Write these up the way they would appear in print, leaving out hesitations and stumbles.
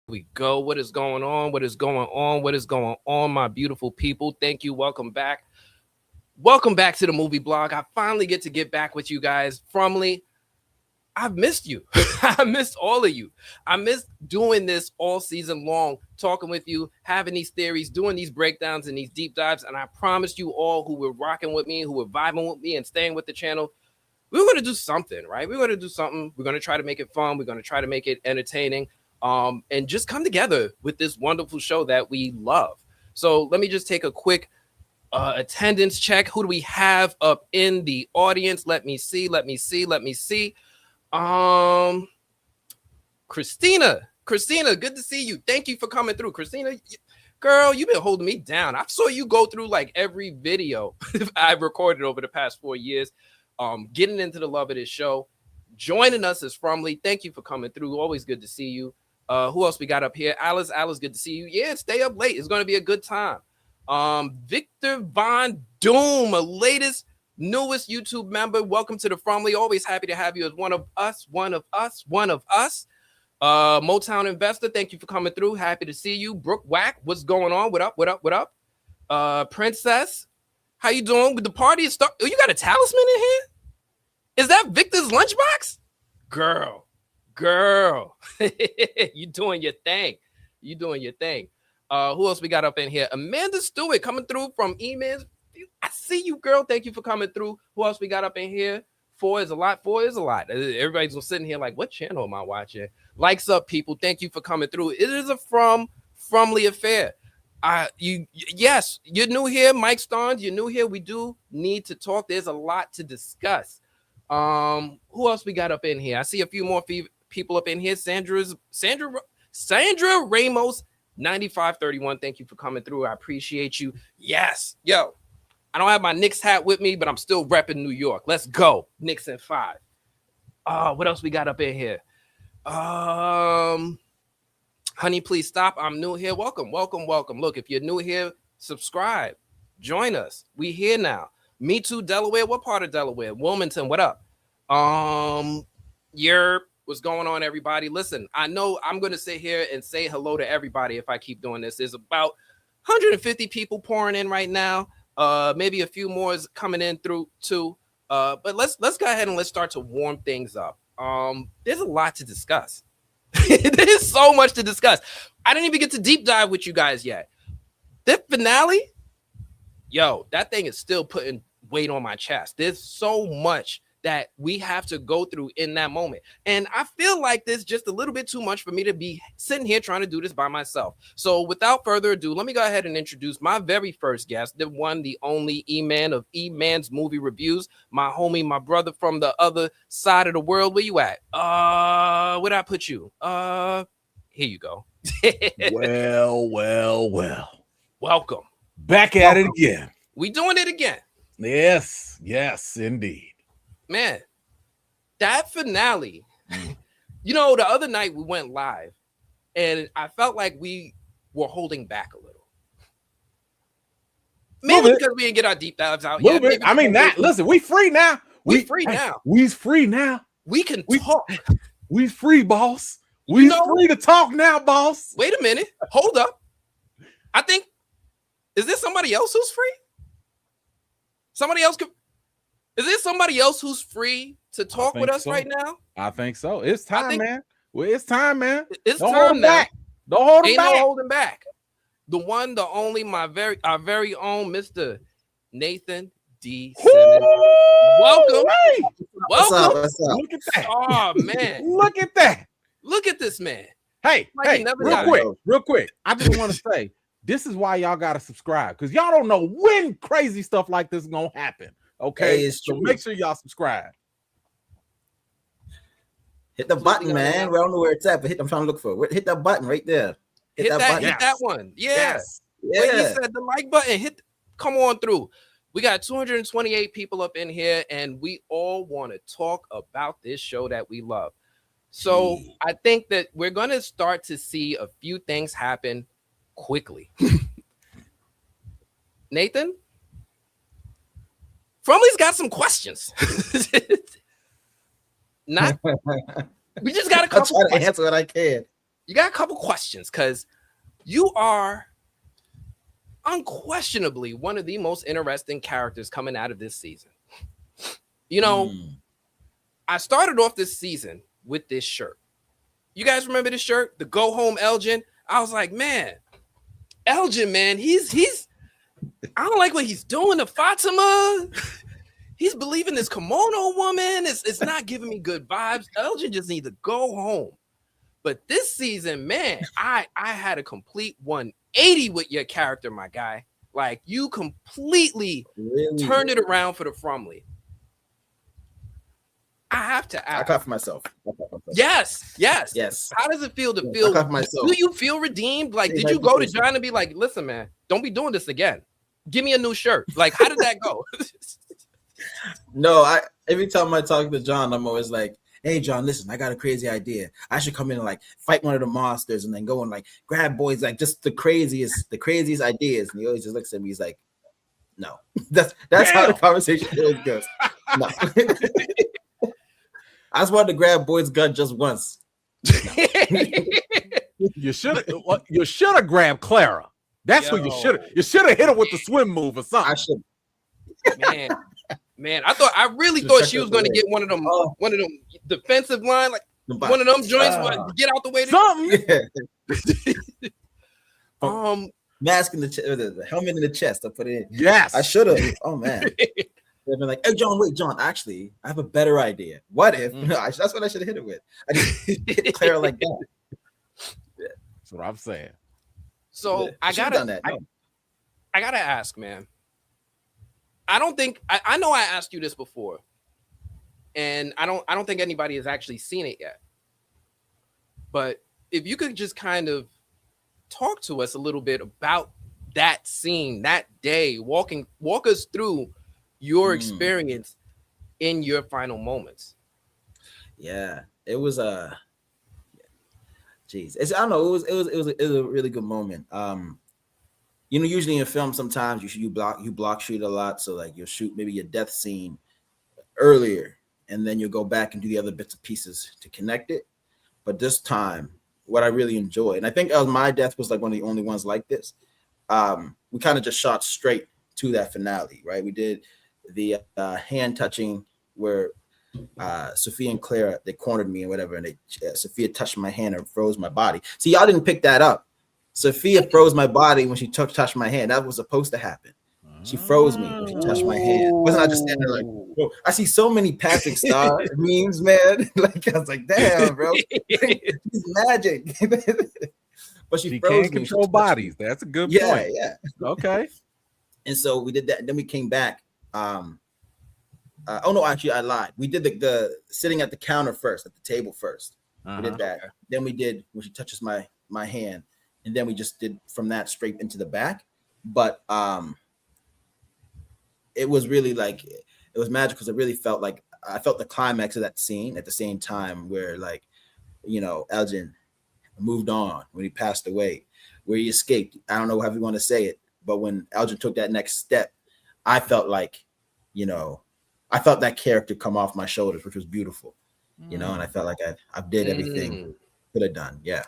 We go. What is going on? What is going on? What is going on, my beautiful people? Thank you. Welcome back. Welcome back to the movie blog. I finally get back with you guys. Fromly, I've missed you. I missed all of you. I missed doing this all season long, talking with you, having these theories, doing these breakdowns and these deep dives. And I promised you all who were rocking with me, who were vibing with me and staying with the channel, we were going to do something, right? We're going to do something. We're going to try to make it fun. We're going to try to make it entertaining. And just come together with this wonderful show that we love. So let me just take a quick attendance check. Who do we have up in the audience? Let me see. Christina, good to see you. Thank you for coming through. Christina, girl, you've been holding me down. I saw you go through like every video I've recorded over the past 4 years, getting into the love of this show. Joining us is Fromly. Thank you for coming through. Always good to see you. Who else we got up here? Alice, good to see you. Yeah, stay up late. It's going to be a good time. Victor Von Doom, a newest YouTube member. Welcome to the Fromly. Always happy to have you as one of us. Motown Investor, thank you for coming through. Happy to see you. Brooke Whack, what's going on? What up? Princess, how you doing? The party is start. Oh, you got a talisman in here? Is that Victor's lunchbox? Girl, you doing your thing. Who else we got up in here? Amanda Stewart coming through from Emails. I see you, girl. Thank you for coming through. Who else we got up in here? 4 is a lot. Everybody's sitting here like, what channel am I watching? Likes up, people. Thank you for coming through. It is a Fromly affair. Yes, you're new here, Mike Starnes. You're new here. We do need to talk. There's a lot to discuss. Who else we got up in here? I see a few more people up in here. Sandra Ramos, 9531. Thank you for coming through. I appreciate you. Yes, yo, I don't have my Knicks hat with me, but I'm still repping New York. Let's go, Knicks in 5. What else we got up in here? Honey, please stop. I'm new here. Welcome. Look, if you're new here, subscribe. Join us. We here now. Me too, Delaware. What part of Delaware? Wilmington, what up? What's going on, everybody? Listen, I know I'm going to sit here and say hello to everybody if I keep doing this. There's about 150 people pouring in right now. Maybe a few more is coming in through too. But let's go ahead and let's start to warm things up. There's a lot to discuss. There's so much to discuss. I didn't even get to deep dive with you guys yet. The finale, yo, that thing is still putting weight on my chest. There's so much that we have to go through in that moment. And I feel like there's just a little bit too much for me to be sitting here trying to do this by myself. So without further ado, let me go ahead and introduce my very first guest, the one, the only E-Man of E-Man's Movie Reviews, my homie, my brother from the other side of the world. Where you at? Where'd I put you? Here you go. Well. Welcome. Back at it again. We doing it again. Yes, indeed. Man, that finale, you know, the other night we went live and I felt like we were holding back a little. Maybe because we didn't get our deep dives out yet. I mean, listen, we free now. We free now. We's free now. We can talk. We free, boss. We free to talk now, boss. Wait a minute. Hold up. I think, is there somebody else who's free? Is there somebody else who's free to talk with us right now? I think so. It's time, man. Well, it's time, man. It's time now. Don't hold him back. Ain't no holding back. The one, the only, our very own Mr. Nathan D. Simmons. Welcome. Hey. Welcome. What's up? Look at that. Oh, man. Look at that. Look at this man. Hey, real quick. I just want to say, this is why y'all got to subscribe, because y'all don't know when crazy stuff like this is going to happen. Okay, hey, so make sure y'all subscribe. Hit the button, man. We don't know where it's at, but I'm trying to look for it. Hit that button right there. Hit that button. Hit that one. Yeah. Yes. Yeah. When you said the like button, come on through. We got 228 people up in here, and we all want to talk about this show that we love. So I think that we're going to start to see a few things happen quickly. Nathan? Fromly's got some questions. We just got a couple. I'll try to answer what I can. you got a couple questions because you are unquestionably one of the most interesting characters coming out of this season. You know, I started off this season with this shirt. You guys remember this shirt? The Go Home Elgin? I was like, man, Elgin, man, he's I don't like what he's doing to Fatima. He's believing this kimono woman. It's not giving me good vibes. Elgin just needs to go home. But this season, man, I had a complete 180 with your character, my guy. Like, you completely turned it around for the Fromley. I have to ask. I clap for myself. Yes. How does it feel to feel? I clap for myself. Do you feel redeemed? Like, did you go to John and be like, listen, man, don't be doing this again. Give me a new shirt. Like, how did that go? No, every time I talk to John, I'm always like, hey, John, listen, I got a crazy idea. I should come in and like fight one of the monsters and then go and like grab boys, like just the craziest ideas. And he always just looks at me. He's like, no, that's how the conversation always goes. No. I just wanted to grab boy's gun just once. No. You should have grabbed Clara. That's who you should have. You should have hit her with the swim move or something. I should. Man, I really thought she was going to get one of them defensive line, like one of them joints, get out the way. Something. Mask in the helmet in the chest. I put it in. Yes, I should have. Oh man. They've been like, hey, John, wait, John, actually, I have a better idea. What if? That's what I should have hit it with. I just hit Clara like that. Yeah. That's what I'm saying. So I gotta ask, man. I don't think I know I asked you this before, and I don't think anybody has actually seen it yet. But if you could just kind of talk to us a little bit about that scene, that day, walk us through your experience in your final moments. Yeah, it was geez, I don't know. It was a really good moment. You know, usually in film, sometimes you block shoot a lot, so like you'll shoot maybe your death scene earlier, and then you'll go back and do the other bits and pieces to connect it. But this time, what I really enjoyed, and I think my death was like one of the only ones like this. We kind of just shot straight to that finale, right? We did the hand touching where Sophia and Clara, they cornered me and whatever, and Sophia touched my hand and froze my body. See, y'all didn't pick that up. Sophia froze my body when she touched my hand. That was supposed to happen. She froze me when she touched my hand. Wasn't I just standing there like, whoa. I see so many Patrick Star memes, man. Like, I was like, damn, bro. She's magic. But she froze can't control bodies. That's a good point. Yeah. Okay. And so we did that. Then we came back. Oh no, actually I lied. We did the sitting at the counter first, at the table first. We did that. Okay. Then we did when she touches my hand, and then we just did from that straight into the back. But it was really like it was magic because it really felt like I felt the climax of that scene at the same time where, like, you know, Elgin moved on when he passed away, where he escaped. I don't know how you want to say it, but when Elgin took that next step, I felt like, you know, I felt that character come off my shoulders, which was beautiful, you know, and I felt like I did everything could have done. Yeah.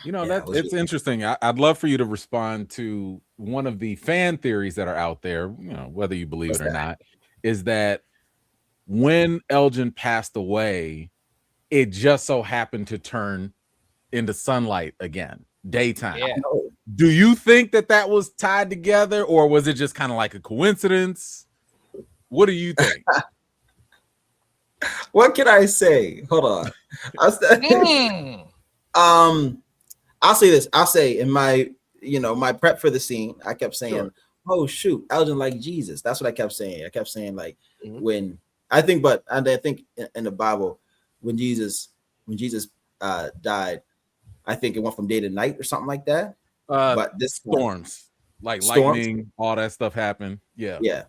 You know, it's interesting. I'd love for you to respond to one of the fan theories that are out there, you know, whether you believe it or not, is that when Elgin passed away, it just so happened to turn into sunlight again, daytime. Yeah. Do you think that was tied together, or was it just kind of like a coincidence? What do you think? What can I say? Hold on. I'll say this. I'll say in my prep for the scene, I kept saying, oh shoot, Elgin like Jesus. That's what I kept saying. I kept saying like when I think in the Bible, when Jesus died, I think it went from day to night or something like that. But this storms, lightning, all that stuff happened. Yeah. Yeah.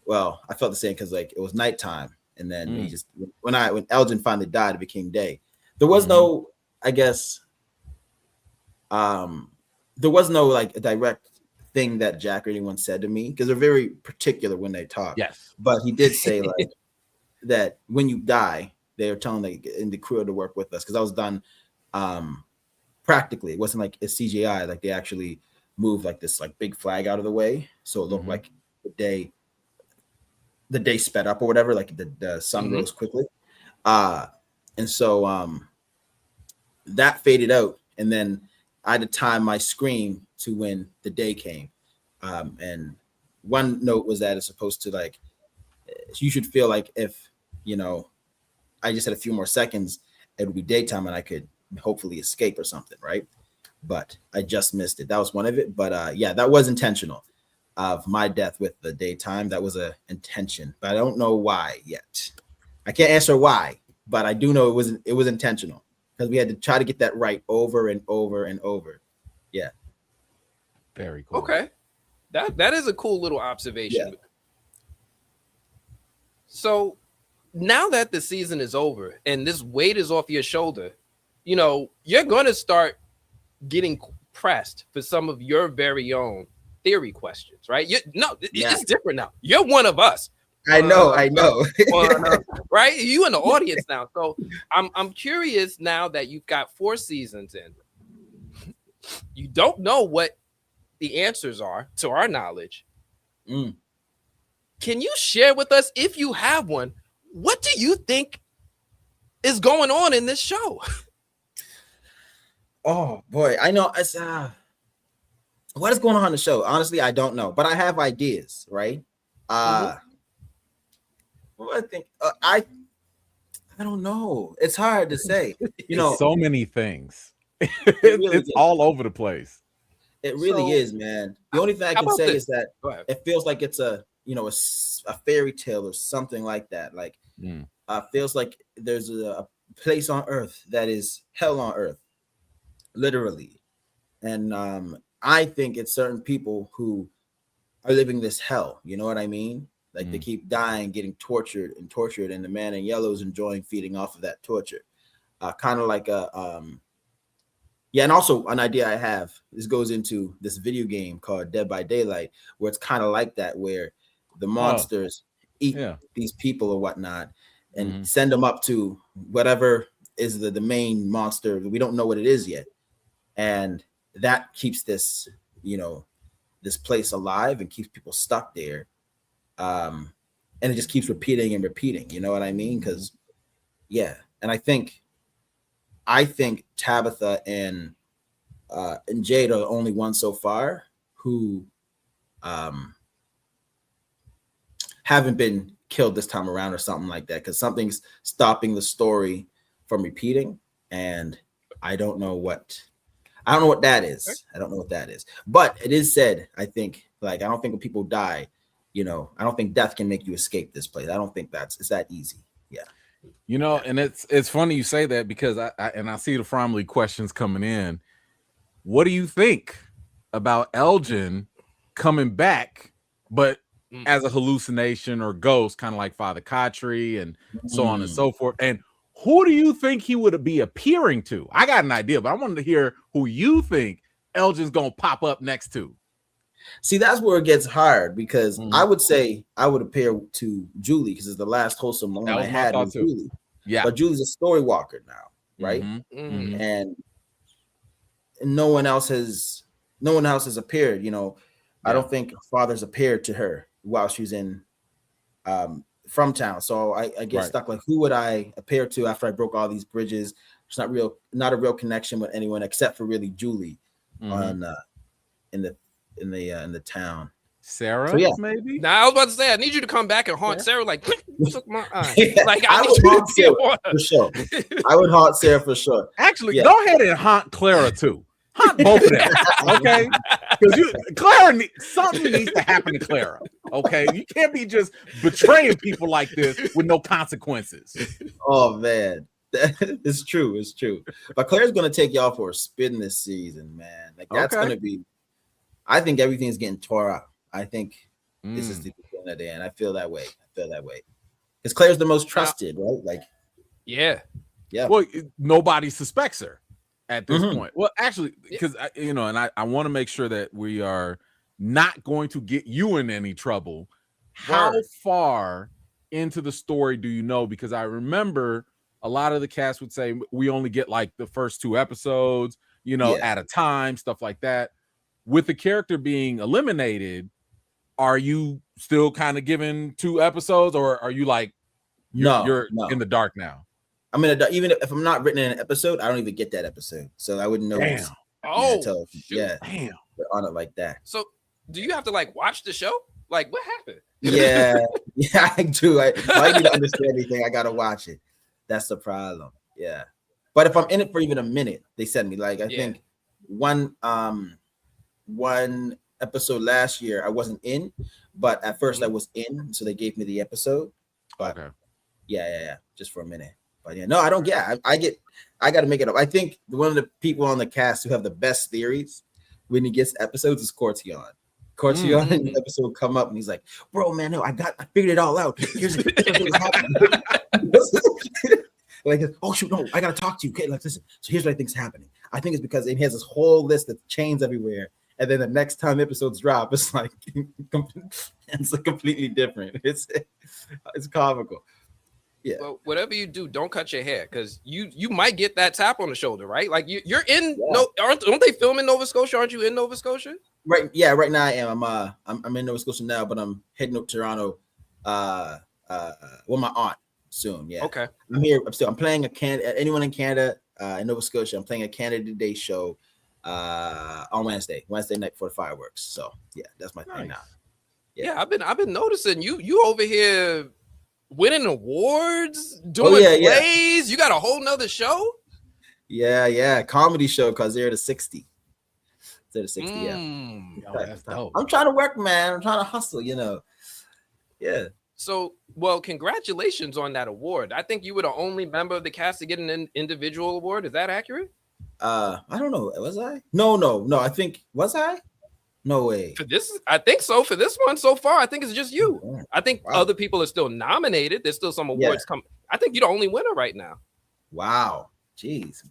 Well, I felt the same because like it was nighttime, and then he just when Elgin finally died, it became day. There was no, I guess, there was no like a direct thing that Jack or anyone said to me because they're very particular when they talk. Yes, but he did say like that when you die, they are telling in the crew to work with us because I was done Practically, it wasn't like a CGI. Like they actually moved like this like big flag out of the way, so it looked like the day sped up or whatever. Like the sun rose quickly, and so that faded out, and then I had to time my scream to when the day came. And one note was that it's supposed to like, you should feel like if, you know, I just had a few more seconds, it would be daytime and I could hopefully escape or something, right? But I just missed it. That was one of it. But yeah, that was intentional of my death with the daytime. That was a intention, but I don't know why yet. I can't answer why, but I do know it was intentional because we had to try to get that right over and over and over. Yeah. Very cool. Okay. That is a cool little observation. Yeah. So now that the season is over and this weight is off your shoulder, you know, you're going to start getting pressed for some of your very own theory questions, right? It's different now. You're one of us. I know. Right? You in the audience now. So I'm curious now that you've got 4 seasons in. You don't know what the answers are to our knowledge. Can you share with us, if you have one, what do you think is going on in this show? Oh boy, I know. It's what is going on in the show? Honestly, I don't know, but I have ideas, right? What do I think? I don't know. It's hard to say. You know, so many things. It's all over the place. It really is, man. The only thing I can say is that it feels like it's a fairy tale or something like that. Like, feels like there's a place on earth that is hell on earth, literally. And I think it's certain people who are living this hell. You know what I mean? Like they keep dying, getting tortured, and the man in yellow is enjoying feeding off of that torture. Kind of like and also an idea I have, this goes into this video game called Dead by Daylight, where it's kind of like that, where the monsters eat these people or whatnot and send them up to whatever is the main monster. We don't know what it is yet. And that keeps this, this place alive and keeps people stuck there. And it just keeps repeating and repeating. You know what I mean? Because, and I think Tabitha and Jade are the only ones so far who haven't been killed this time around or something like that, because something's stopping the story from repeating, and I don't know what that is. I don't know what that is. But it is said, I think, like, I don't think when people die, I don't think death can make you escape this place. I don't think it's that easy. Yeah. And it's funny you say that, because I see the Fromley questions coming in. What do you think about Elgin coming back, but as a hallucination or ghost, kind of like Father Khatri and so on and so forth? And who do you think he would be appearing to? I got an idea, but I wanted to hear who you think Elgin's gonna pop up next to. See, that's where it gets hard, because I would say I would appear to Julie, because it's the last wholesome moment I had with Julie. Yeah, but Julie's a story walker now, right? And no one else has appeared. I don't think Father's appeared to her while she's in FROMTown. So I get stuck. Like, who would I appear to after I broke all these bridges? It's not a real connection with anyone except for really Julie in the town. Sarah, so, maybe. Now I was about to say, I need you to come back and haunt Sarah. Like, took my eye. Like, I would haunt Sarah for sure. I would haunt Sarah for sure. Actually, go ahead and haunt Clara too. Hunt both of them, okay? Because something needs to happen to Clara, okay? You can't be just betraying people like this with no consequences. Oh man, it's true. It's true. But Claire's gonna take y'all for a spin this season, man. Like, that's gonna be. I think everything's getting tore up. I think this is the beginning of the end. I feel that way. Because Claire's the most trusted, right? Like, yeah. Well, nobody suspects her at this point. Well, actually, because and I want to make sure that we are not going to get you in any trouble. How far into the story do you know? Because I remember a lot of the cast would say we only get like the first 2 episodes, at a time, stuff like that. With the character being eliminated, are you still kind of given 2 episodes, or are you like you're in the dark now? I'm in the dark. Even if I'm not written in an episode, I don't even get that episode, so I wouldn't know. Damn. Damn. They're on it like that. So do you have to like watch the show? Like, what happened? Yeah, I do. I need to understand anything. I gotta watch it. That's the problem. Yeah, but if I'm in it for even a minute, they send me like I think one episode last year I wasn't in, but at first I was in, so they gave me the episode. But yeah, just for a minute. But yeah, no, I don't get. I got to make it up. I think one of the people on the cast who have the best theories when he gets episodes is Cortion. Cortion in the episode come up and he's like, "Bro, man, no, I figured it all out. Here's what's happening." Like, oh shoot, no, I gotta talk to you. Okay, like listen. So here's what I think's happening. I think it's because he has this whole list of chains everywhere, and then the next time episodes drop, it's like it's completely different. It's comical. Yeah. Well, whatever you do, don't cut your hair, because you might get that tap on the shoulder, right? Like you're in don't they film in Nova Scotia? Aren't you in Nova Scotia? Right. Yeah. Right now I am. I'm in Nova Scotia now, but I'm heading up to Toronto. With my aunt soon. Yeah. Okay. I'm here. I'm playing anyone in Canada, in Nova Scotia. I'm playing a Canada Day show on Wednesday night before the fireworks. So yeah, that's my thing now. Yeah, I've been noticing you over here winning awards, doing plays. You got a whole nother show. Yeah, comedy show because they're the 60. They're the 60. That's dope. I'm trying to work, man. I'm trying to hustle. Yeah. So, well, congratulations on that award. I think you were the only member of the cast to get an individual award. Is that accurate? I don't know. Was I? No. I think was I? No way. For this, I think so. For this one so far, I think it's just you. Oh, I think other people are still nominated. There's still some awards coming. I think you're the only winner right now. Wow. Jeez.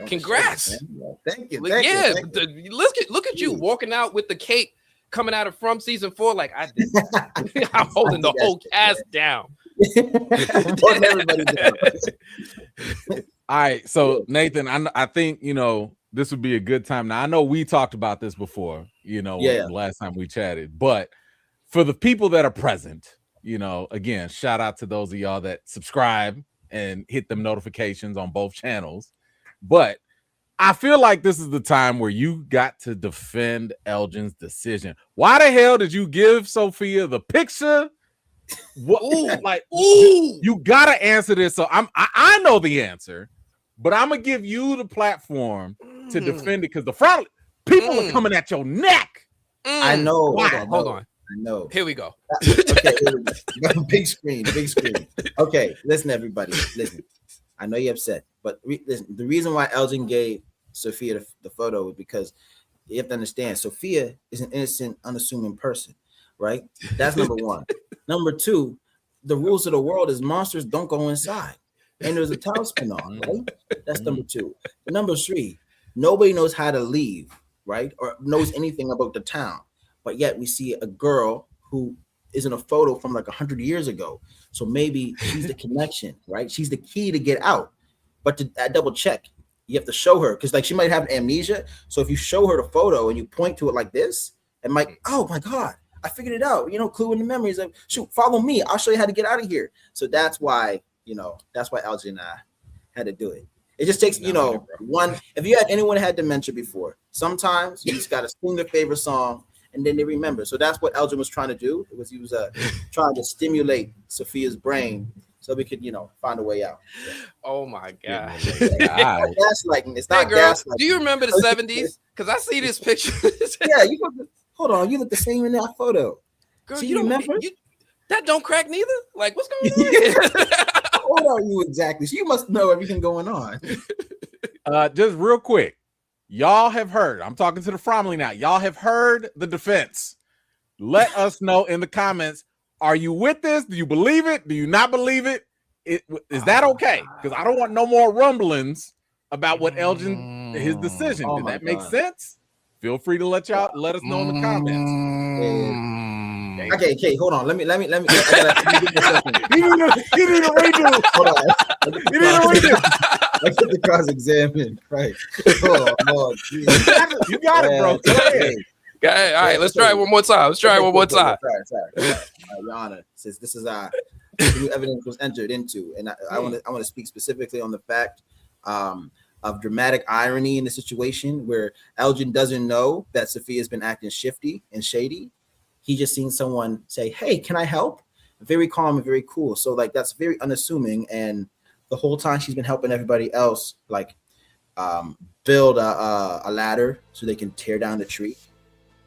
Congrats. Show, thank you. Look at you walking out with the cake coming out of From season 4. Like I did. I'm holding the whole cast down. Everybody down. All right. So Nathan, I think, this would be a good time. Now, I know we talked about this before, last time we chatted, but for the people that are present, again, shout out to those of y'all that subscribe and hit them notifications on both channels. But I feel like this is the time where you got to defend Elgin's decision. Why the hell did you give Sophia the picture? You gotta answer this. So I know the answer, but I'm gonna give you the platform to defend it because the front people are coming at your neck. I know. Hold on. I know. Here we go. Okay, big screen. Okay, listen, everybody. Listen, I know you're upset, but listen, the reason why Elgin gave Sophia the photo is because you have to understand Sophia is an innocent, unassuming person, right? That's number one. Number two, the rules of the world is monsters don't go inside. And there's a talisman on, right? That's number two. But number three, nobody knows how to leave, right? Or knows anything about the town. But yet we see a girl who is in a photo from like 100 years ago. So maybe she's the connection, right? She's the key to get out. But to double check, you have to show her because like she might have amnesia. So if you show her the photo and you point to it like this, it might, oh my God, I figured it out. Clue in the memories of shoot, follow me. I'll show you how to get out of here. So that's why, that's why Elgin had to do it. It just takes, one, if you had anyone had dementia before, sometimes you just got to sing their favorite song and then they remember. So that's what Elgin was trying to do. He was trying to stimulate Sophia's brain so we could, find a way out. Yeah. Oh my God. Gaslighting. It's not gaslighting. Do you remember the 70s? Because I see this picture. Yeah, hold on. You look the same in that photo. Girl, so you remember? That don't crack neither? Like, what's going on? How old are you exactly? So you must know everything going on. Just real quick. Y'all have heard, I'm talking to the Fromley now. Y'all have heard the defense. Let us know in the comments. Are you with this? Do you believe it? Do you not believe it? Is that okay? Because I don't want no more rumblings about what Elgin, his decision. Does that make sense? Feel free to let us know in the comments. Okay, hold on. Let me. I gotta, you need to redo. Hold on. You didn't read it. I get the cross-examine, right? Oh, Lord, you got it, bro. Go ahead. Okay, all right, let's try it one more time. Sorry, Your Honor, since this is new evidence was entered into, and I want to speak specifically on the fact of dramatic irony in the situation where Elgin doesn't know that Sophia's been acting shifty and shady. He just seen someone say, "Hey, can I help?" Very calm and very cool. So like that's very unassuming, and the whole time she's been helping everybody else like build a ladder so they can tear down the tree.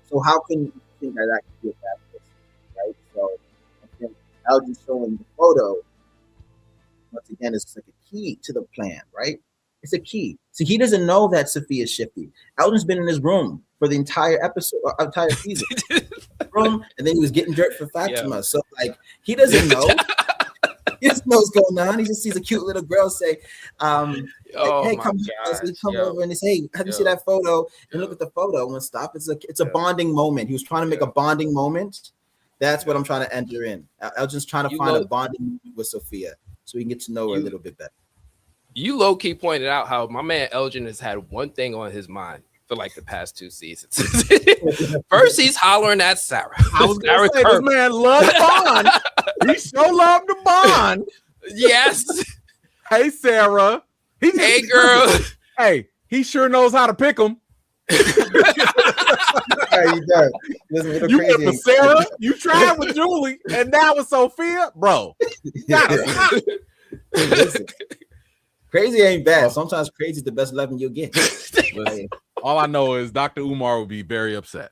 So how can you think that could be a bad person, right? So I think Elgin showing the photo once again is like a key to the plan, right? It's a key. See, he doesn't know that Sophia's shifty. Elgin's been in his room for the entire episode, entire season. Room, and then he was getting dirt for Fatima. Yeah. So like he doesn't know. He doesn't know what's going on. He just sees a cute little girl say, "Hey, come over," and they say, "Hey, have you seen that photo?" And look at the photo and stop. It's a bonding moment. He was trying to make a bonding moment. That's what I'm trying to enter in. Elgin's trying to find a bonding moment with Sophia so we can get to know her a little bit better. You low key pointed out how my man Elgin has had one thing on his mind for like the past 2 seasons. First, he's hollering at Sarah. I was gonna say, this man loves Bond. He sure loved the Bond. Yes. Hey, Sarah. Hey, girl. Hey, he sure knows how to pick them. He does. You went with Sarah, you tried with Julie, and now with Sophia, bro. You gotta stop. Listen, crazy ain't bad. Sometimes crazy is the best loving you'll get. Listen, all I know is Dr. Umar would be very upset.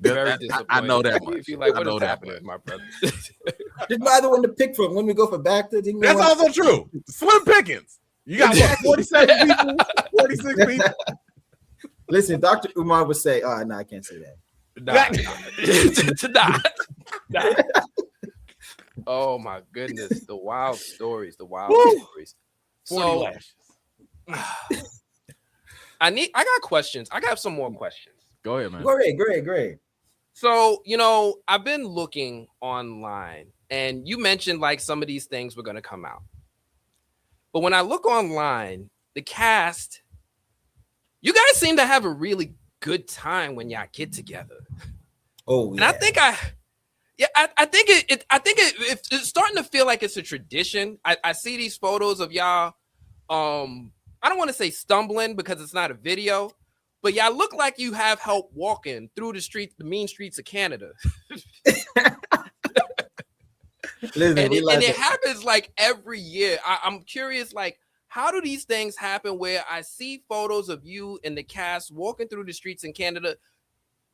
I know that much. Like, what is happening, my brother? Just buy the one to pick from when we go for back to. That's also true. Slim pickings. You got what, 47 people, 46 people. Listen, Dr. Umar would say, "Oh, no, I can't say that." Nah. Oh my goodness, the wild stories. So, I got questions. I got some more questions. Go ahead, man. Great. So, I've been looking online, and you mentioned like some of these things were going to come out. But when I look online, the cast, you guys seem to have a really good time when y'all get together. Oh, yeah. And I think it's starting to feel like it's a tradition. I see these photos of y'all. I don't want to say stumbling because it's not a video, but y'all look like you have help walking through the mean streets of Canada. Listen, and it happens like every year. I'm curious, like, how do these things happen where I see photos of you and the cast walking through the streets in Canada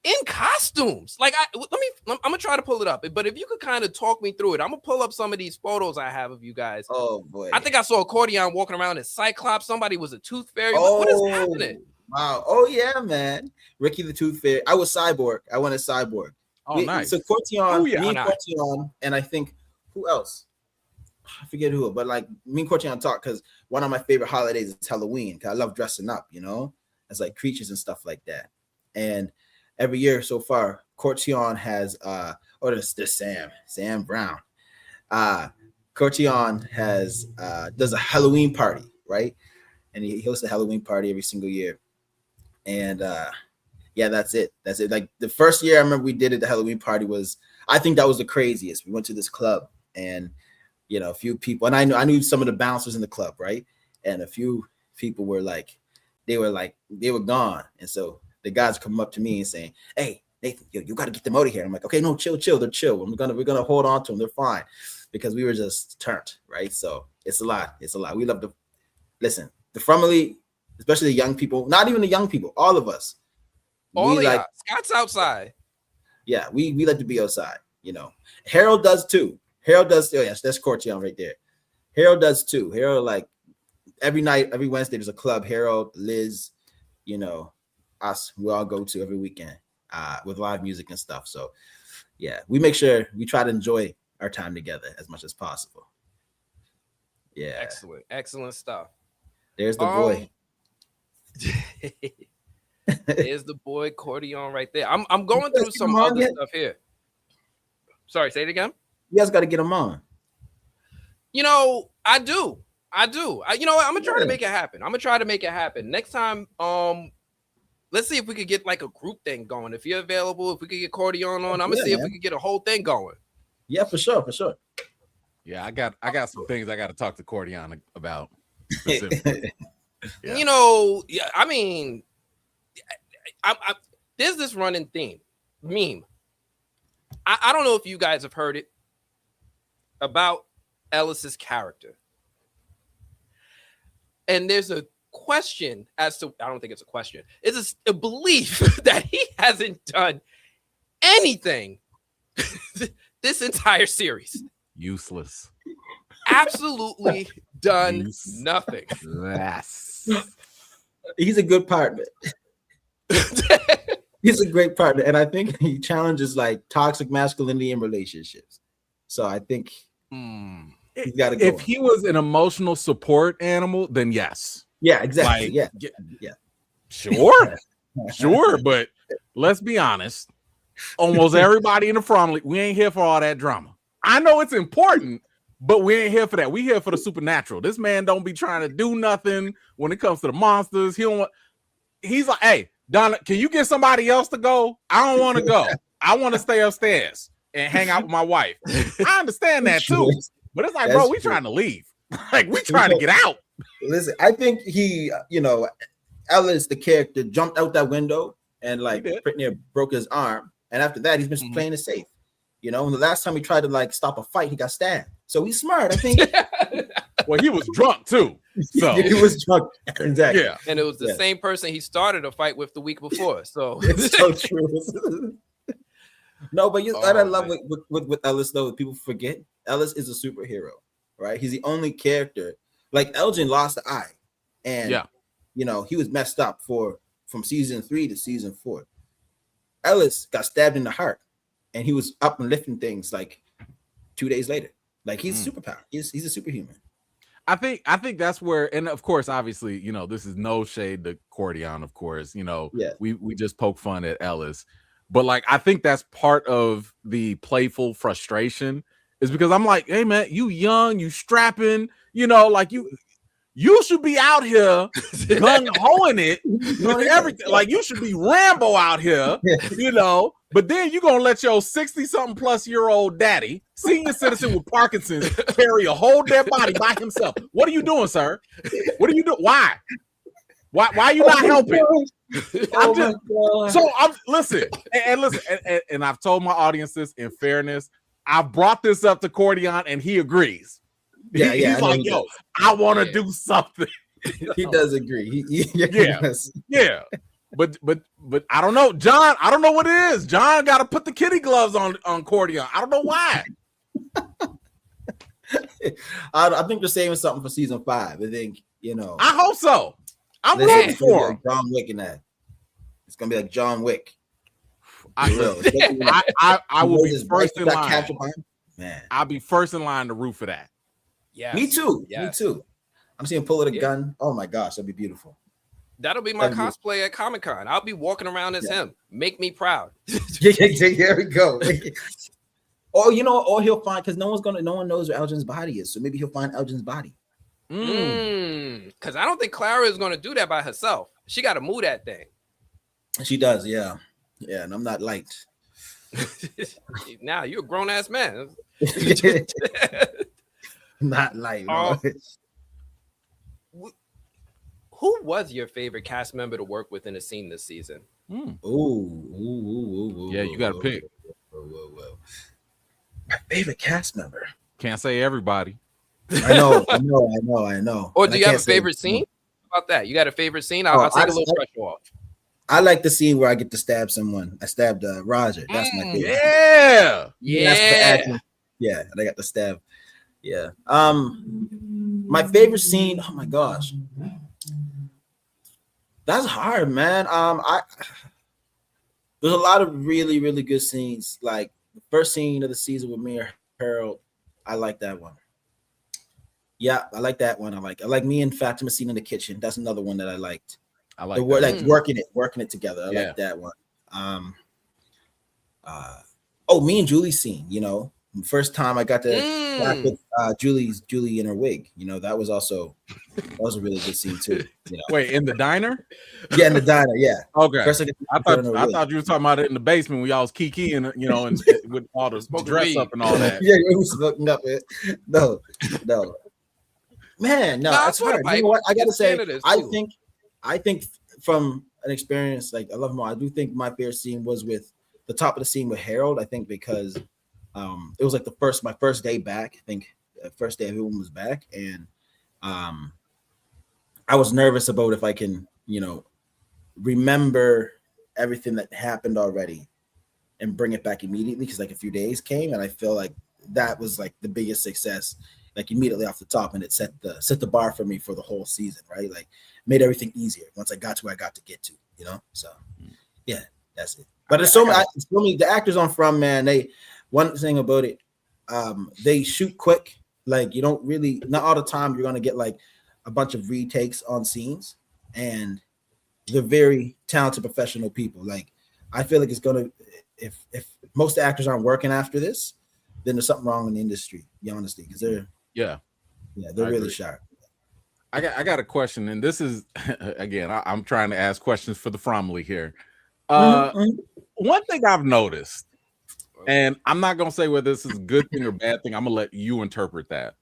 in costumes? Like, I'm gonna try to pull it up, but if you could kind of talk me through it, I'm gonna pull up some of these photos I have of you guys. Oh boy, I think I saw Accordion walking around as Cyclops. Somebody was a Tooth Fairy. What is happening? Wow. Oh yeah, man. Ricky the Tooth Fairy. I was Cyborg. I went as Cyborg. Oh, nice. So Cortion, me and Cortion, and I think who else? I forget who, but like me and Cortion talk because one of my favorite holidays is Halloween. Cause I love dressing up, as like creatures and stuff like that. And every year so far, Cortion has there's Sam Brown. Cortion has does a Halloween party, right? And he hosts a Halloween party every single year. And that's it. Like the first year I remember we did it, the Halloween party I think that was the craziest. We went to this club and a few people, and I knew some of the bouncers in the club, right? And a few people were they were gone. And so the guys come up to me and saying, "Hey, Nathan, you got to get them out of here." I'm like, "Okay, no, chill. They're chill. We're gonna hold on to them. They're fine," because we were just turned, right? So it's a lot. We love to listen. The family, especially the young people, not even the young people, all of us. Scott's outside. Yeah, we like to be outside. Harold does too. Oh yes, that's Cortion right there. Harold does too. Harold, like every night, every Wednesday, there's a club. Harold, Liz, us, we all go to every weekend with live music and stuff. So yeah, we make sure we try to enjoy our time together as much as possible. Yeah, excellent stuff. There's the boy. There's the boy Cordion right there. I'm going through some other stuff here. Sorry, say it again. You guys got to get him on. I do. I do. You know what? I'm gonna try to make it happen. I'm gonna try to make it happen next time. Let's see if we could get like a group thing going. If you're available, if we could get Cordion on, I'm gonna see if we could get a whole thing going. Yeah, for sure. Yeah, I got some things I got to talk to Cordion about. You know, I mean, there's this running meme. I don't know if you guys have heard it about Ellis's character. And there's a question as to, I don't think it's a question. It's a belief that he hasn't done anything this entire series. Useless. Absolutely done nothing. Yes. He's a good partner. He's a great partner. And I think he challenges like toxic masculinity in relationships. So I think he's got to go. If he was an emotional support animal, then yes. Yeah, exactly. Like, yeah. Sure. But let's be honest. Almost everybody in the From League, we ain't here for all that drama. I know it's important, but we ain't here for that. We here for the supernatural. This man don't be trying to do nothing when it comes to the monsters. He's like, hey, Donna, can you get somebody else to go? I don't want to go. I want to stay upstairs and hang out with my wife. I understand that too. But it's like, bro, we trying to leave. Like, we trying to get out. Listen, I think he, Ellis, the character, jumped out that window and like pretty near broke his arm. And after that, he's been playing it safe. And the last time he tried to like stop a fight, he got stabbed. So he's smart, I think. Well, he was drunk too. So he was drunk. Exactly. Yeah. And it was the same person he started a fight with the week before. So it's so true. No, but what I love with Ellis, though, people forget Ellis is a superhero, right? He's the only character. Like Elgin lost the eye, and he was messed up from season 3 to season 4. Ellis got stabbed in the heart, and he was up and lifting things like 2 days later. Like he's superpower. He's a superhuman. I think that's where, and of course, obviously, this is no shade to Cordion, of course. We just poke fun at Ellis. But like, I think that's part of the playful frustration is because I'm like, hey man, you young, you strapping, like you should be out here gung-hoing it with everything. Like you should be Rambo out here, but then you're going to let your 60-something plus year old daddy, senior citizen with Parkinson's, carry a whole dead body by himself. What are you doing, sir? What are you doing? Why are you not helping? Listen, and I've told my audience this in fairness. I brought this up to Cordion and he agrees. He's like, yo, I want to do something. He does agree. Yeah. But I don't know, John. I don't know what it is. John got to put the kitty gloves on Cordion. I don't know why. I think they're saving something for season 5. I think I hope so. I'm rooting for him. John Wick in that. It's gonna be like John Wick. I will be first in line. Man, I'll be first in line to root for that. Yeah, me too. I'm seeing him pull a gun. Oh my gosh, that'd be beautiful. That'll be my cosplay at Comic-Con. I'll be walking around as him. Make me proud. There we go. Or he'll find, because no one knows where Elgin's body is, so maybe he'll find Elgin's body. Because I don't think Clara is going to do that by herself. She got to move that thing. She does, yeah, and I'm not liked. Now you're a grown ass man. Not like. Who was your favorite cast member to work with in a scene this season? Ooh. Yeah, you got to pick. Whoa. My favorite cast member. Can't say everybody. I know. Or do you have a favorite scene? How about that? You got a favorite scene? I'll take a little pressure off. I like the scene where I get to stab someone. I stabbed Roger. That's my favorite. Yeah. Yeah, and I got the stab. Yeah. My favorite scene. Oh my gosh, that's hard, man. There's a lot of really, really good scenes. Like the first scene of the season with me and Harold. I like that one. Yeah, I like that one. I like me and Fatima scene in the kitchen. That's another one that I liked. I like that. Working it together. I like that one. Me and Julie's scene, First time I got to back with Julie in her wig. You know, that was a really good scene too. You know? Wait, in the diner? Yeah, in the diner. Yeah. Okay. First I thought you were talking about it in the basement when y'all was kikiing, you know, and with all the dress up and all that. Yeah, it was smoking up. No. Man, no, it's hard. You know what? I gotta say, I think from an experience, like I love them all. I do think my favorite scene was with the top of the scene with Harold. I think because it was like my first day back. I think first day everyone was back, and I was nervous about if I can, you know, remember everything that happened already and bring it back immediately, because like a few days came, and I feel like that was like the biggest success, like immediately off the top, and it set the bar for me for the whole season, right? Like made everything easier once I got to where I got to get to, you know. So yeah, that's it. But there's so many the actors on From, man. One thing about it, they shoot quick. Like you don't really, not all the time you're gonna get like a bunch of retakes on scenes, and they're very talented professional people. Like I feel like it's gonna, if most actors aren't working after this, then there's something wrong in the industry, be honestly, because they're they're really sharp. I got a question, and this is again, I'm trying to ask questions for the Fromly here. One thing I've noticed, and I'm not gonna say whether this is a good thing or bad thing, I'm gonna let you interpret that,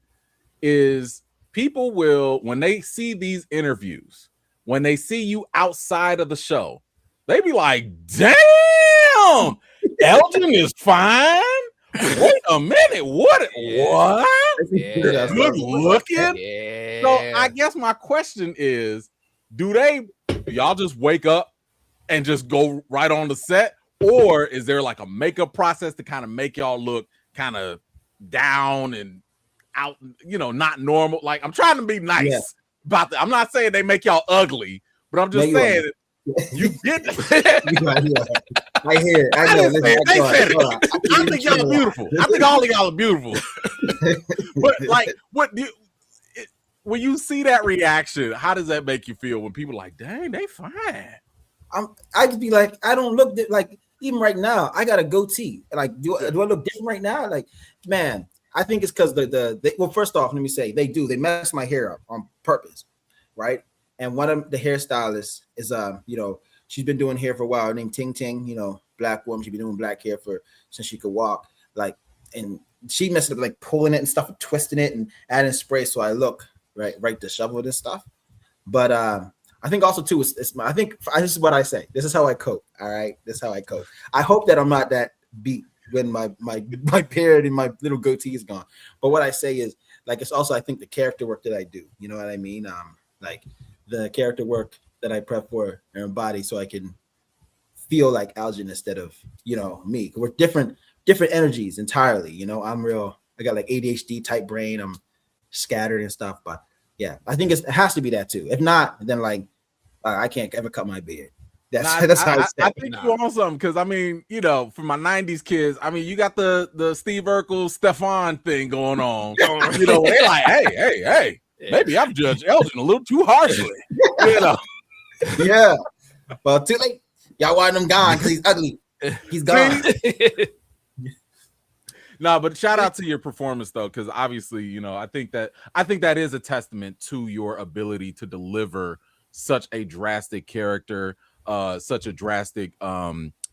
is people will, when they see these interviews, when they see you outside of the show, they be like, damn, Elgin is fine. Wait a minute, what? Yeah. Good looking. Yeah. So I guess my question is, do y'all just wake up and just go right on the set, or is there like a makeup process to kind of make y'all look kind of down and out, you know, not normal? Like I'm trying to be nice about that. I'm not saying they make y'all ugly, but I'm just saying you get I hear it. I know. I think y'all are beautiful. I think all of y'all are beautiful. But like, what do you, when you see that reaction, how does that make you feel when people are like, dang, they fine? I could be like, I don't look like, even right now, I got a goatee. Like, do I look different right now? Like, man, I think it's because well, first off, let me say, they mess my hair up on purpose, right? And one of the hairstylists is, you know, she's been doing hair for a while, named Ting Ting, you know, black woman. She's been doing black hair since she could walk. Like, and she messed up, like pulling it and stuff, and twisting it and adding spray, so I look right disheveled and stuff. But I think also too, I think this is what I say. This is how I cope. All right, this is how I cope. I hope that I'm not that beat when my beard and my little goatee is gone. But what I say is, like, it's also, I think, the character work that I do. You know what I mean? Like the character work that I prep for and embody, so I can feel like Elgin instead of, you know, me. We're different energies entirely. You know, I got like ADHD type brain. I'm scattered and stuff, but yeah, I think it has to be that too. If not, then like I can't ever cut my beard. That's how I think you on something, because I mean, you know, for my '90s kids, I mean, you got the Steve Urkel, Stefan thing going on. You know, they're like, hey, maybe I've judged Elgin a little too harshly. You know, yeah. Well, too late. Y'all want him gone because he's ugly. He's gone. No, but shout out to your performance though, because obviously, you know, I think that is a testament to your ability to deliver such a drastic character, such a drastic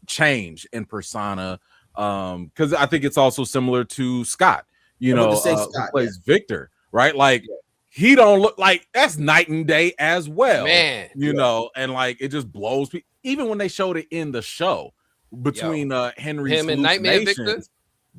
change in persona. Because I think it's also similar to Scott, you know, Scott, who plays Victor, right? Like he don't look like, that's night and day as well, man. You know, and like it just blows me. Even when they showed it in the show between Henry's him and Nightmare Victor.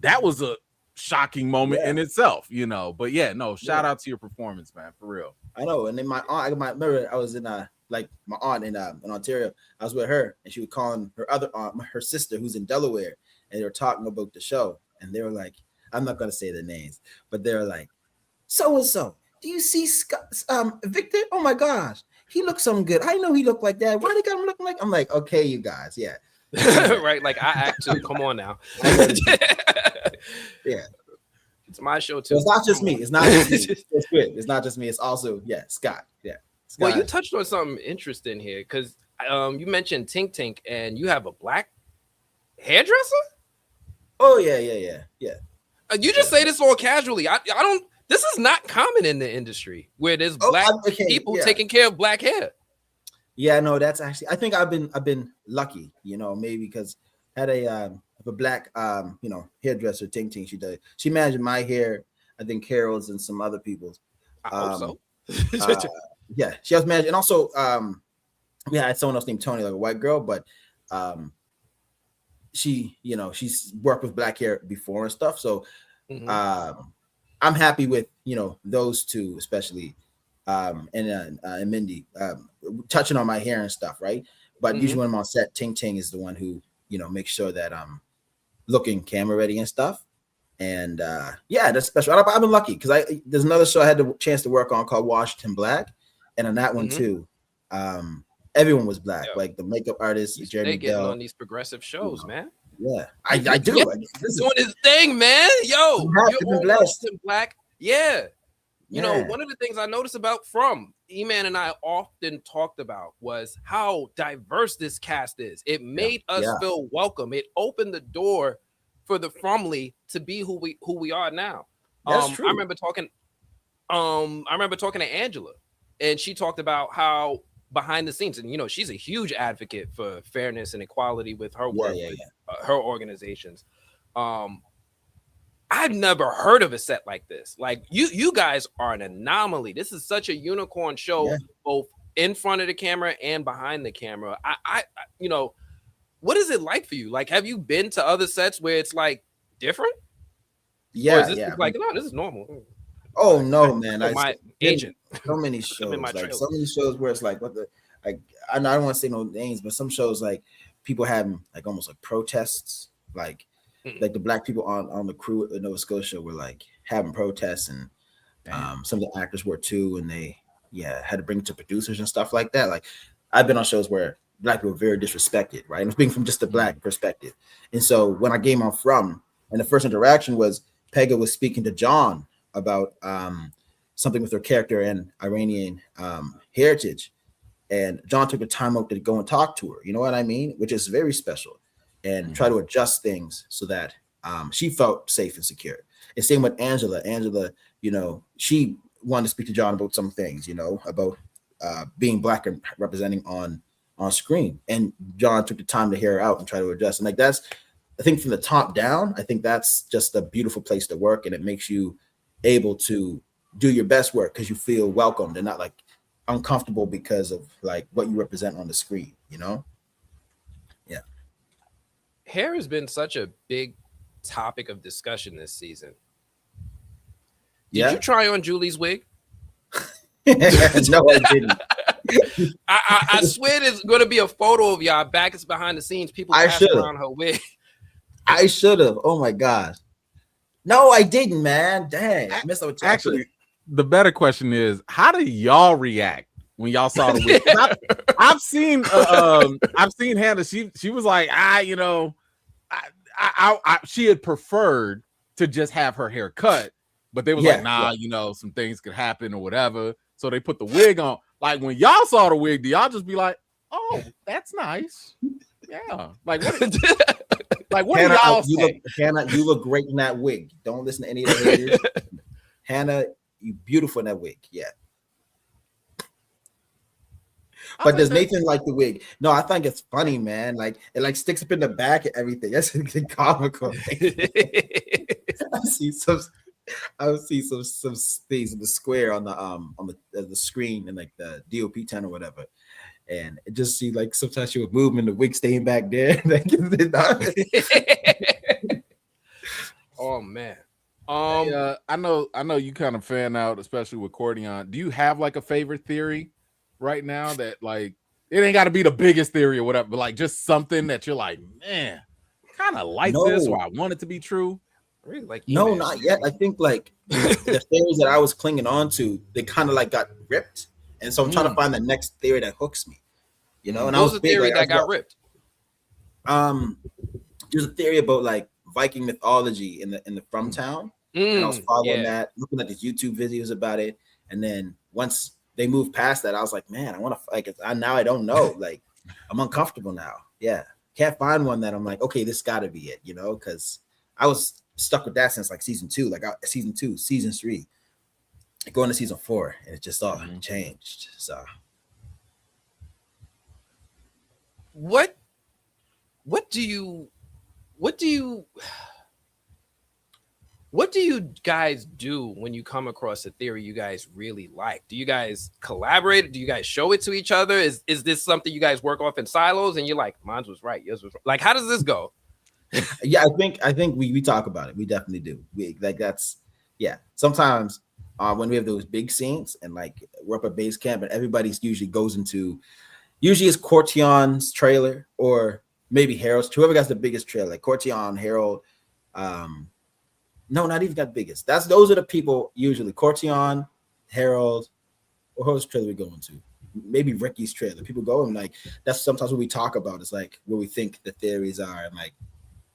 That was a shocking moment in itself, you know. But yeah, no, shout out to your performance, man, for real. I know. And then my aunt, I remember I was in like my aunt in Ontario. I was with her, and she was calling her other aunt, her sister, who's in Delaware, and they were talking about the show. And they were like, I'm not gonna say the names, but they were like, so and so, do you see Victor? Oh my gosh, he looks so good. I know he looked like that. Why they got him looking like? I'm like, okay, you guys, yeah. Right, like I act too. Come on now. Yeah, it's my show too. Well, it's not just me. It's not just me. It's good. It's not just me. It's also Scott. Yeah. Scott. Well, you touched on something interesting here, because you mentioned Tink Tink, and you have a black hairdresser. Oh yeah. You just say this all casually. I don't. This is not common in the industry where there's black people taking care of black hair. Yeah, no, that's actually. I think I've been lucky, maybe because I had a black hairdresser, Ting Ting. She managed my hair. I think Carol's and some other people's. I hope so. Yeah, she was managed, and also we had someone else named Tony, like a white girl, but she's worked with black hair before and stuff. So I'm happy with those two, especially and Mindy touching on my hair and stuff, right? But usually when I'm on set, Ting Ting is the one who makes sure that I'm looking camera ready and stuff. And that's special. I've been lucky because there's another show I had the chance to work on called Washington Black, and on that one too, everyone was black, like the makeup artist, Jeremy getting Bell. on these progressive shows, man. Yeah, I do. Yeah, he's doing his thing, man. Yo, you're Washington Black. Yeah. You know, one of the things I noticed about From E-Man and I often talked about was how diverse this cast is. It made us feel welcome. It opened the door for the Fromly to be who we are now. That's true. I remember talking to Angela, and she talked about how behind the scenes, and she's a huge advocate for fairness and equality with her work, with her organizations. I've never heard of a set like this. Like you guys are an anomaly. This is such a unicorn show, both in front of the camera and behind the camera. I what is it like for you? Like, have you been to other sets where it's like different? Yeah, like, no, this is normal. Oh no, man! My agent. So many shows, so many shows where it's like, I don't want to say no names, but some shows like people having like almost like protests, like the black people on the crew in Nova Scotia were like having protests, and some of the actors were too, and they had to bring it to producers and stuff like that. Like I've been on shows where black people were very disrespected, right? And speaking from just the black perspective. And so when I came on From, and the first interaction was Pega was speaking to John about something with her character and Iranian heritage. And John took the time out to go and talk to her, you know what I mean? Which is very special, and try to adjust things so that she felt safe and secure. And same with Angela. Angela, she wanted to speak to John about some things, about being black and representing on screen. And John took the time to hear her out and try to adjust. And like that's, I think from the top down, I think that's just a beautiful place to work, and it makes you able to do your best work because you feel welcomed and not like uncomfortable because of like what you represent on the screen, Yeah. Hair has been such a big topic of discussion this season. Did you try on Julie's wig? No, I didn't. I swear there's going to be a photo of y'all back behind the scenes. People passing around her wig. I should have. Oh my gosh. No, I didn't, man. Dang. I missed out. Actually, the better question is, how did y'all react when y'all saw the wig? I've seen Hannah. She was like, she had preferred to just have her hair cut, but they was like, nah, some things could happen or whatever. So they put the wig on. Like when y'all saw the wig, do y'all just be like, oh, that's nice? Yeah. Like what Hannah, do y'all say? Hannah, you look great in that wig. Don't listen to any of the haters. Hannah, you beautiful in that wig. Yeah. But does Nathan like the wig? No, I think it's funny, man. Like it like sticks up in the back and everything. That's comical. I see some things in the square on the screen and like the DOP 10 or whatever. And it just see like sometimes she would move and the wig staying back there. Oh man. I know you kind of fan out, especially with Cordion. Do you have like a favorite theory right now that like it ain't got to be the biggest theory or whatever, but like just something that you're like, man, kind of like this, or I want it to be true? Really like no, not yet. I think like the theories that I was clinging on to, they kind of like got ripped, and so I'm trying to find the next theory that hooks me. And what was the theory that got ripped? There's a theory about like Viking mythology in the FROMTown. And I was following that, looking at these YouTube videos about it, and then once they moved past that, I was like, man, I want to like. Now I don't know. Like, I'm uncomfortable now. Yeah, can't find one that I'm like, okay, this got to be it. Because I was stuck with that since like season 2, season 3, going to season 4, and it just all changed. So what do you guys do when you come across a theory you guys really like? Do you guys collaborate? Do you guys show it to each other? Is this something you guys work off in silos and you're like, mine was right, yours was right? Like, how does this go? Yeah, I think we talk about it. We definitely do. Sometimes when we have those big scenes and like we're up at base camp and everybody's usually it's Cortion's trailer or maybe Harold's, whoever got the biggest trailer, like Cortion, Harold, no, not even got biggest. Those are the people usually. Cortion, Harold, or whose trailer we going to? Maybe Ricky's trailer. People go and like that's sometimes what we talk about. It's like where we think the theories are and like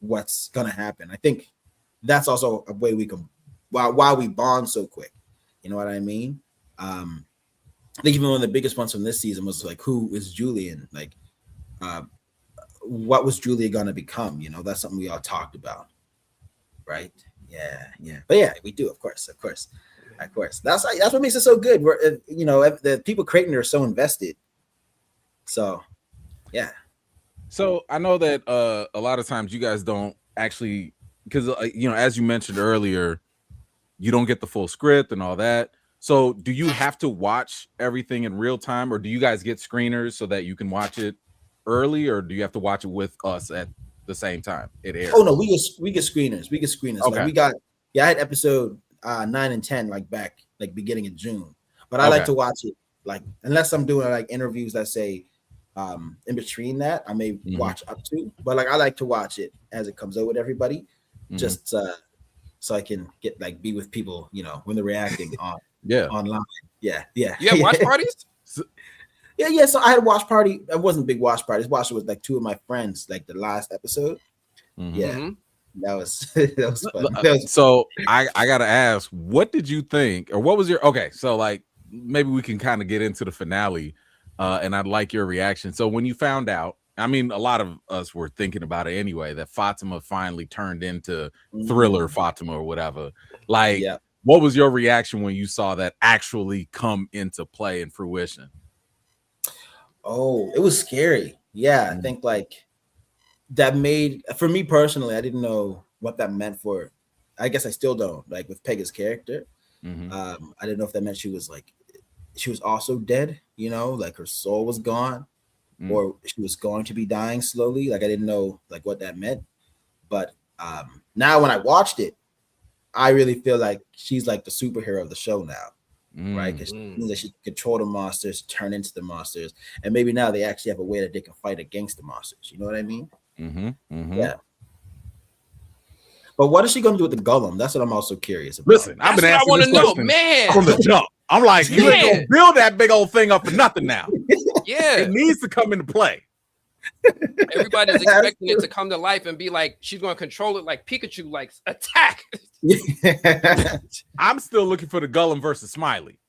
what's gonna happen. I think that's also a way we can why we bond so quick. You know what I mean? I think even one of the biggest ones from this season was like, who is Julian? Like, what was Julia gonna become? You know, that's something we all talked about, right? Yeah. But yeah, we do, of course. That's what makes it so good. We're, the people creating it are so invested. So, yeah. So I know that a lot of times you guys don't actually, because as you mentioned earlier, you don't get the full script and all that. So do you have to watch everything in real time, or do you guys get screeners so that you can watch it early, or do you have to watch it with us at the same time it airs? Oh no, we get screeners. Okay. Like I had episode 9 and 10 like back like beginning of June, but I like to watch it like unless I'm doing like interviews that say in between that I may watch up to, but like I like to watch it as it comes out with everybody, just so I can get like be with people, when they're reacting on online. Yeah. You have watch parties? Yeah. So I had a watch party. It wasn't a big watch party. This watch with like 2 of my friends, like the last episode. Yeah. That was fun. So I gotta ask, what did you think, or what was your so like maybe we can kind of get into the finale, and I'd like your reaction. So when you found out, I mean, a lot of us were thinking about it anyway, that Fatima finally turned into Thriller Fatima or whatever. Like, what was your reaction when you saw that actually come into play and fruition? Oh, it was scary. Yeah, I think like that made, for me personally, I didn't know what that meant for, I guess I still don't, like with Pega's character. I didn't know if that meant she was also dead, like her soul was gone, or she was going to be dying slowly. Like I didn't know like what that meant. But now when I watched it, I really feel like she's like the superhero of the show now. Right, because she can control the monsters, turn into the monsters, and maybe now they actually have a way that they can fight against the monsters. You know what I mean? Yeah. But what is she going to do with the Golem? That's what I'm also curious about. Listen, I've been asking this question from the jump. I'm like, you ain't gonna build that big old thing up for nothing now. Yeah, it needs to come into play. Everybody's expecting it to come to life and be like, she's going to control it like Pikachu, like attack. I'm still looking for the Golem versus Smiley.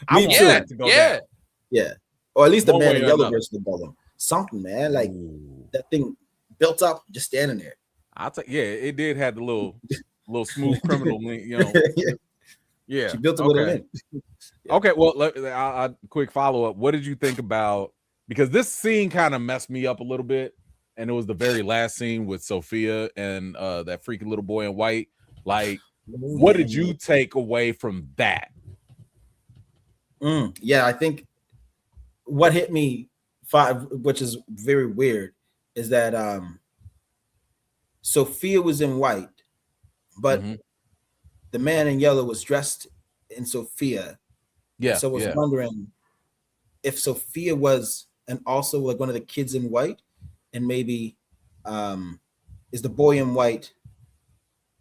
I want that to go down. Yeah. Or at least the man in yellow versus the Golem. Something, man. Like that thing built up, just standing there. I'll tell you, it did have the little smooth criminal, Yeah. She built it with her in. Okay, well, I'll quick follow-up. What did you think about, because this scene kind of messed me up a little bit, and it was the very last scene with Sophia and that freaky little boy in white. Like, what did you take away from that? Yeah, I think what hit me, which is very weird, is that Sophia was in white, but the man in yellow was dressed in Sophia. Yeah. So I was wondering if Sophia was, and also like one of the kids in white, and maybe is the boy in white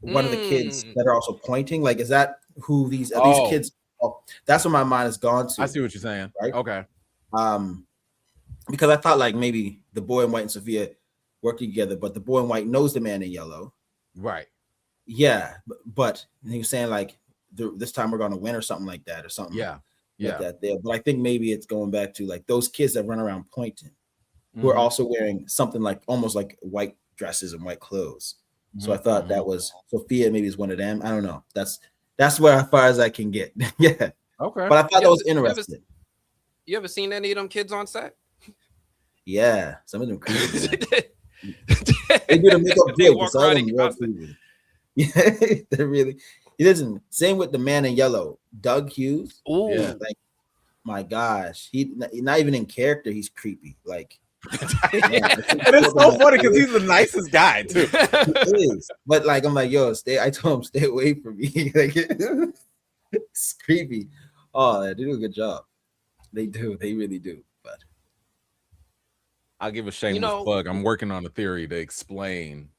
one of the kids that are also pointing? Like, is that who these kids? Oh, that's where my mind has gone to. I see what you're saying. Right? Okay. Because I thought like maybe the boy in white and Sophia working together, but the boy in white knows the man in yellow. Right. Yeah, but he was saying like this time we're gonna win or something like that, or something. Yeah. Like that there. But I think maybe it's going back to like those kids that run around pointing, who are also wearing something like almost like white dresses and white clothes. So I thought that was Sophia. Maybe is one of them. I don't know. That's where as far as I can get. Yeah. Okay. But I thought that was interesting. You ever seen any of them kids on set? Yeah, some of them creepy. They do the makeup good, but some of them real creepy. Yeah, they're really. Listen, same with the man in yellow, Doug Hughes. Ooh, yeah, like my gosh, he not even in character. He's creepy. Like, and it's so funny because he's the nicest guy too. He is. But like, I'm like, yo, I told him stay away from me. Like, it's creepy. Oh, they do a good job. They do. They really do. But I'll give a shameless plug. I'm working on a theory to explain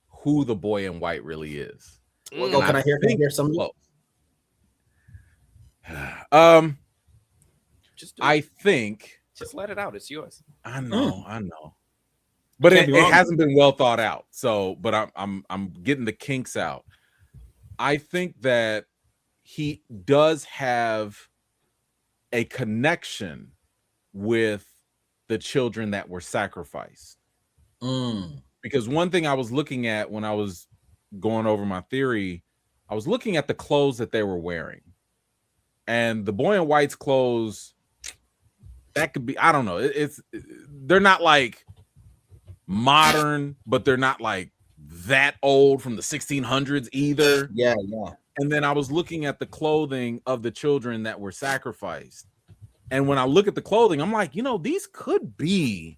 who the boy in white really is. Well, can I hear something? I think. Just let it out. It's yours. I know. But it hasn't been well thought out. So, but I'm getting the kinks out. I think that he does have a connection with the children that were sacrificed. Because one thing I was looking at when I was going over my theory, I was looking at the clothes that they were wearing. And the boy in white's clothes, that could be, I don't know. They're not like modern, but they're not like that old from the 1600s either. Yeah. And then I was looking at the clothing of the children that were sacrificed. And when I look at the clothing, I'm like, these could be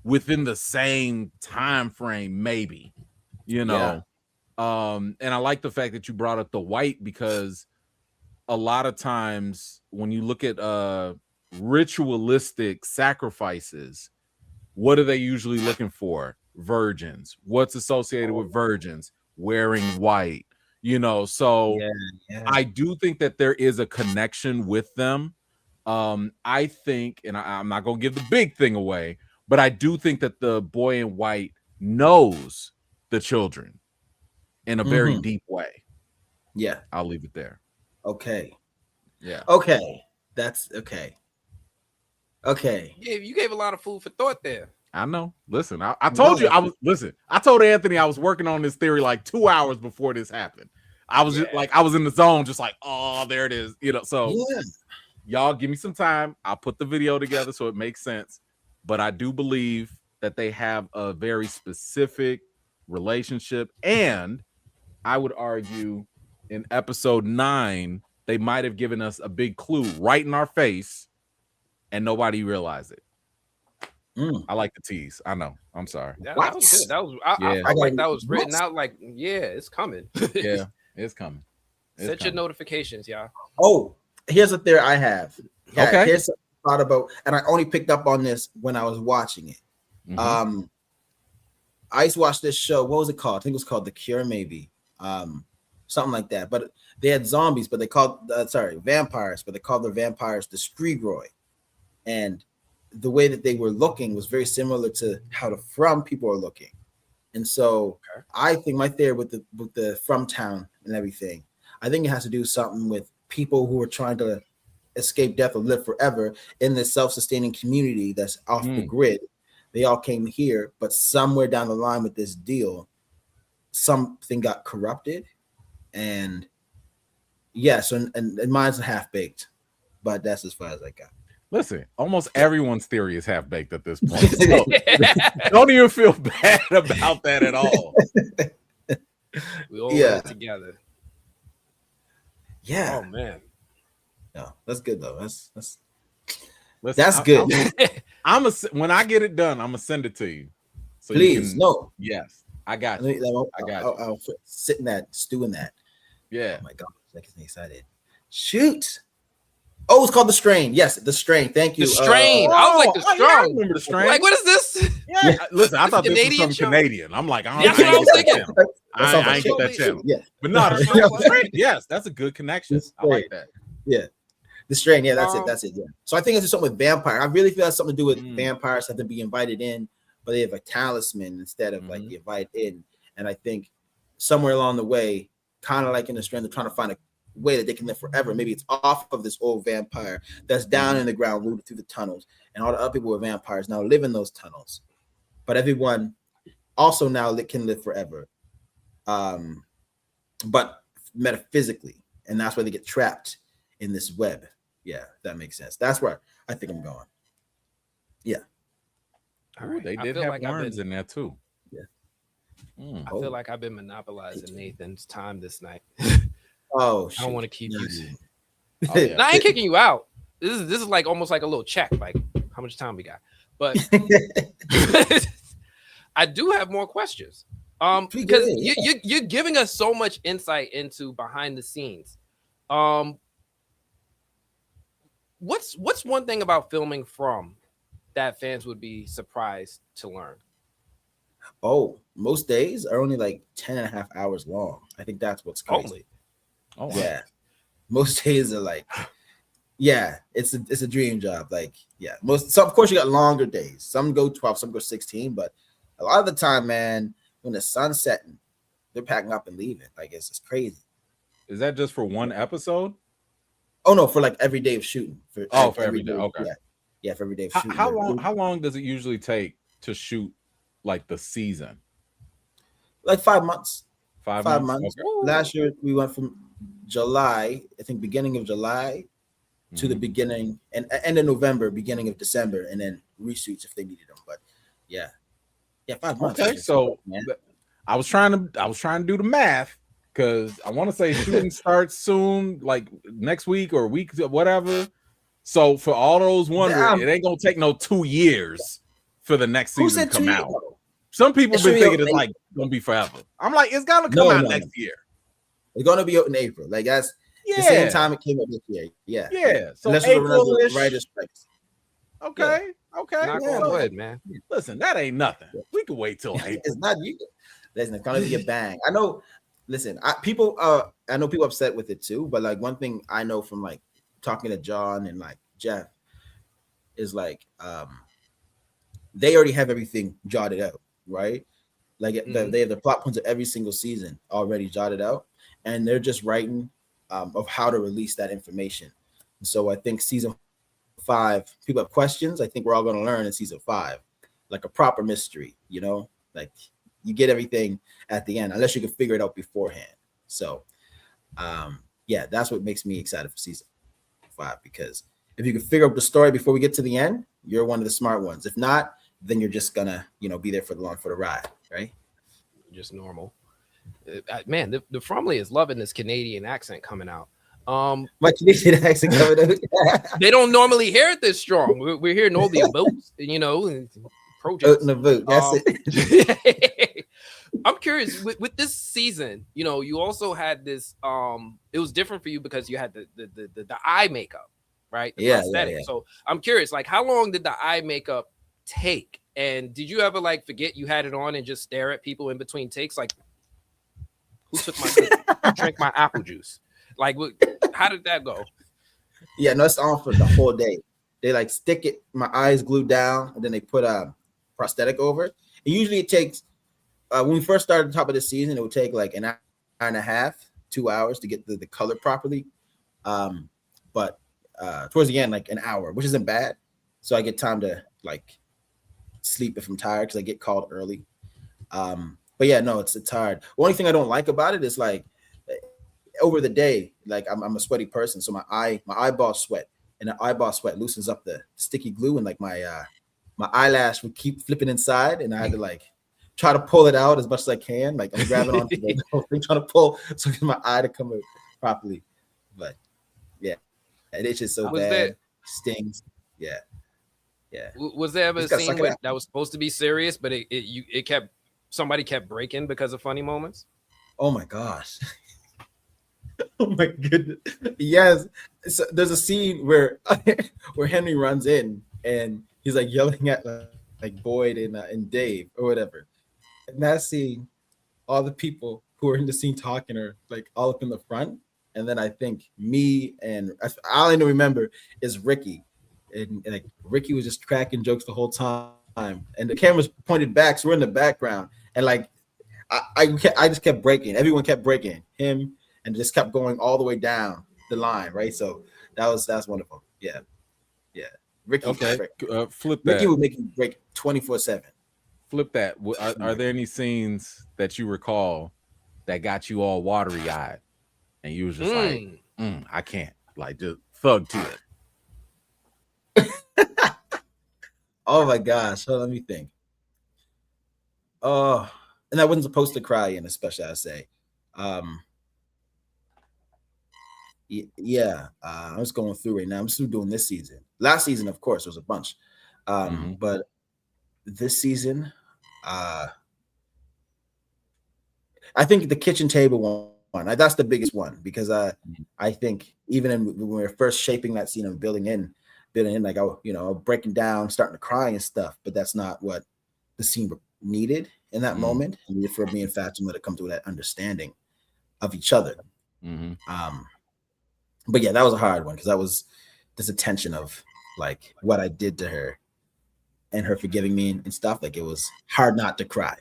within the same time frame, maybe, Yeah. And I like the fact that you brought up the white, because a lot of times when you look at ritualistic sacrifices, what are they usually looking for? Virgins. What's associated with virgins? Wearing white. So I do think that there is a connection with them. I think, and I'm not going to give the big thing away, but I do think that the boy in white knows the children in a very deep way. Yeah. I'll leave it there. Okay. Yeah. Okay. That's okay. Okay. Yeah, you gave a lot of food for thought there. I know. Listen, I told you I told Anthony I was working on this theory like 2 hours before this happened. I was just like, I was in the zone, just like, oh, there it is. So y'all give me some time. I'll put the video together so it makes sense. But I do believe that they have a very specific relationship. And I would argue in episode 9, they might have given us a big clue right in our face and nobody realized it. I like the tease. I know. I'm sorry. That was good. I felt like that was written out like, it's coming. Yeah, it's coming. Set your notifications, y'all. Oh, here's a theory I have. Okay. Here's something I thought about, and I only picked up on this when I was watching it. I used to watch this show. What was it called? I think it was called The Cure, maybe. Something like that. But they had zombies, but they called vampires, but they called their vampires the Strigoi. And the way that they were looking was very similar to how the From people are looking. And so I think my theory with the FROMTown and everything, I think it has to do something with people who are trying to escape death or live forever in this self-sustaining community that's off the grid. They all came here, but somewhere down the line with this deal, something got corrupted. And so mine's half-baked, but that's as far as I got. Listen, almost everyone's theory is half-baked at this point. So don't even feel bad about that at all. We all work together. Yeah. Oh man. No, that's good though. Listen, that's good. When I get it done, I'm gonna send it to you. So please, Yes, I got you. I'll sit in that, stew in that. Yeah. Oh my God, that gets me excited. Shoot. Oh, it's called The Strain. Yes, The Strain. Thank you. The Strain. I was like, The Strain. I remember The Strain. Like, what is this? Yeah. Listen, I thought this was something Canadian. I'm like, I ain't get that channel. Yeah. But no, The Strain. Yes, that's a good connection. I like that. Yeah. The Strain. Yeah, that's it. Yeah. So I think it's just something with vampire. I really feel that's something to do with vampires have to be invited in, but they have a talisman instead of like the invite in. And I think somewhere along the way, kind of like in The Strain, they're trying to find a way that they can live forever. Maybe it's off of this old vampire that's down in the ground, rooted through the tunnels, and all the other people were vampires now live in those tunnels. But everyone also now can live forever. but metaphysically, and that's where they get trapped in this web. Yeah, that makes sense. That's where I think I'm going. Yeah. All right. They did have worms in there too. Yeah. I feel like I've been monopolizing Nathan's time this night. Oh, I don't want to keep you. Oh, yeah. No, I ain't kicking you out. This is like almost like a little check, like how much time we got. But I do have more questions. Because you're giving us so much insight into behind the scenes. What's one thing about filming From that fans would be surprised to learn? Oh, most days are only like 10 and a half hours long. I think that's what's crazy. Oh, yeah. Most days are like, yeah, it's a dream job. Like, yeah, so of course you got longer days. Some go 12, some go 16, but a lot of the time, man, when the sun's setting, they're packing up and leaving. Like, it's crazy. Is that just for one episode? Oh no, for like every day of shooting. For every day. Okay. Yeah, for every day of shooting. How long does it usually take to shoot like the season? Like 5 months. 5 months. Okay. Last year we went from July, I think beginning of July to the beginning and end of November, beginning of December, and then reshoots if they needed them. But yeah, 5 months. Okay, so I was trying to do the math because I want to say shooting starts soon, like next week or week, whatever. So for all those wondering, it ain't gonna take no 2 years for the next season to come out. Some people been thinking it's like gonna be forever. I'm like, it's gonna come out next year. It's gonna be out in April. Like that's the same time it came out this year. Yeah. Yeah. So April-ish. Writer's strikes. Okay. Yeah. Okay. Not going good, man. Listen, that ain't nothing. We can wait till April. It's not you. Listen, it's gonna be a bang. I know. Listen, I know people upset with it too, but like one thing I know from like talking to John and like Jeff is like they already have everything jotted out, right? Like they have the plot points of every single season already jotted out, and they're just writing of how to release that information. And so I think season 5, people have questions. I think we're all going to learn in season 5, like a proper mystery, you know, like you get everything at the end, unless you can figure it out beforehand. So, yeah, that's what makes me excited for season 5, because if you can figure out the story before we get to the end, you're one of the smart ones. If not, then you're just gonna, be there for the ride, right? Just normal. Man, the Fromley is loving this Canadian accent coming out. My Canadian accent coming out. They don't normally hear it this strong. We're hearing all the aboats, projects. The boot. That's it. I'm curious with this season. You also had this. It was different for you because you had the eye makeup, right? The prosthetic. Yeah. So I'm curious, like, how long did the eye makeup take? And did you ever like forget you had it on and just stare at people in between takes? Like, who took my who drank my apple juice? Like, how did that go? Yeah, no, it's on for the whole day. They like stick it, my eyes glued down, and then they put a prosthetic over it. And usually it takes, when we first started at the top of the season, it would take like an hour and a half, 2 hours to get the color properly. But towards the end, like an hour, which isn't bad. So I get time to like sleep if I'm tired, because I get called early. But yeah, no, it's hard. The only thing I don't like about it is like over the day, like I'm a sweaty person, so my eyeballs sweat, and the eyeball sweat loosens up the sticky glue, and like my eyelash would keep flipping inside, and I had to like try to pull it out as much as I can. Like I'm grabbing onto the whole thing, trying to pull so I get my eye to come out properly. But yeah, it itches so bad, stings. Yeah. Was there ever a scene that was supposed to be serious, but somebody kept breaking because of funny moments? Oh my gosh. Oh my goodness. Yes. So there's a scene where Henry runs in and he's like yelling at like Boyd and Dave or whatever. And that scene, all the people who are in the scene talking are like all up in the front. And then I think me and all I remember is Ricky. And like Ricky was just cracking jokes the whole time. And the camera's pointed back, so we're in the background. And like I just kept breaking. Everyone kept breaking. Him, and just kept going all the way down the line, right? So that's wonderful. Yeah. Ricky, okay. Flip that. Ricky would make me break 24/7. Flip that. Are there any scenes that you recall that got you all watery eyed, and you was just like, I can't, like, just thug to it. Oh my gosh, so let me think. Oh, and I wasn't supposed to cry in, especially I say. Yeah, I was going through right now. I'm still doing this season. Last season, of course, was a bunch, but this season, I think the kitchen table one. That's the biggest one because I think even when we were first shaping that scene and building in, like breaking down, starting to cry and stuff, but that's not what the scene needed in that moment. I needed for me and Fatima to come to that understanding of each other. But yeah, that was a hard one because that was this attention of like what I did to her and her forgiving me and stuff. Like it was hard not to cry.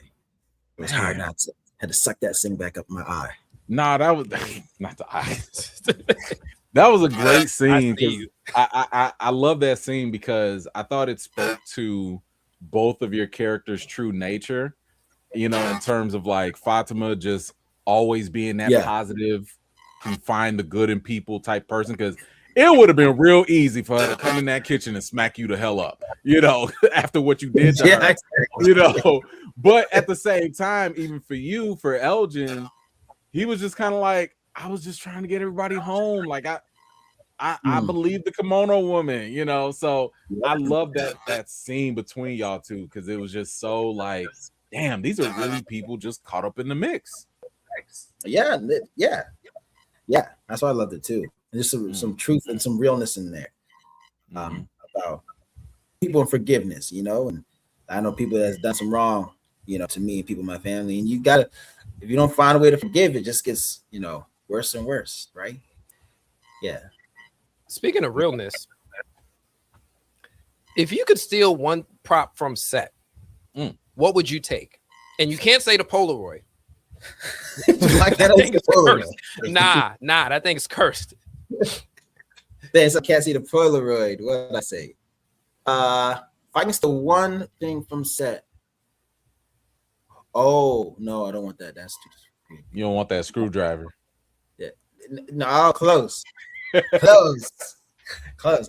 It was hard not to. Had to suck that thing back up my eye. Nah, that was not the eye. That was a great scene because I love that scene because I thought it spoke to both of your characters' true nature. In terms of like Fatima just always being that positive, can find the good in people type person, because it would have been real easy for her to come in that kitchen and smack you the hell up, after what you did to her, But at the same time, even for you, for Elgin, he was just kind of like, I was just trying to get everybody home. Like I believe the kimono woman, So I love that scene between y'all two because it was just so like, damn, these are really people just caught up in the mix. Yeah. That's why I loved it too. And just some truth and some realness in there about people and forgiveness, and I know people that's done some wrong, to me and people in my family. And you gotta, if you don't find a way to forgive, it just gets, worse and worse, right? Yeah. Speaking of realness, if you could steal one prop from set, what would you take? And you can't say the Polaroid. Like that thing is cursed. Nah, that thing's cursed. Thanks, I can't see the Polaroid. What did I say? If I can steal one thing from set. Oh no, I don't want that. That's too. You don't want that screwdriver. Yeah, no, close. Close.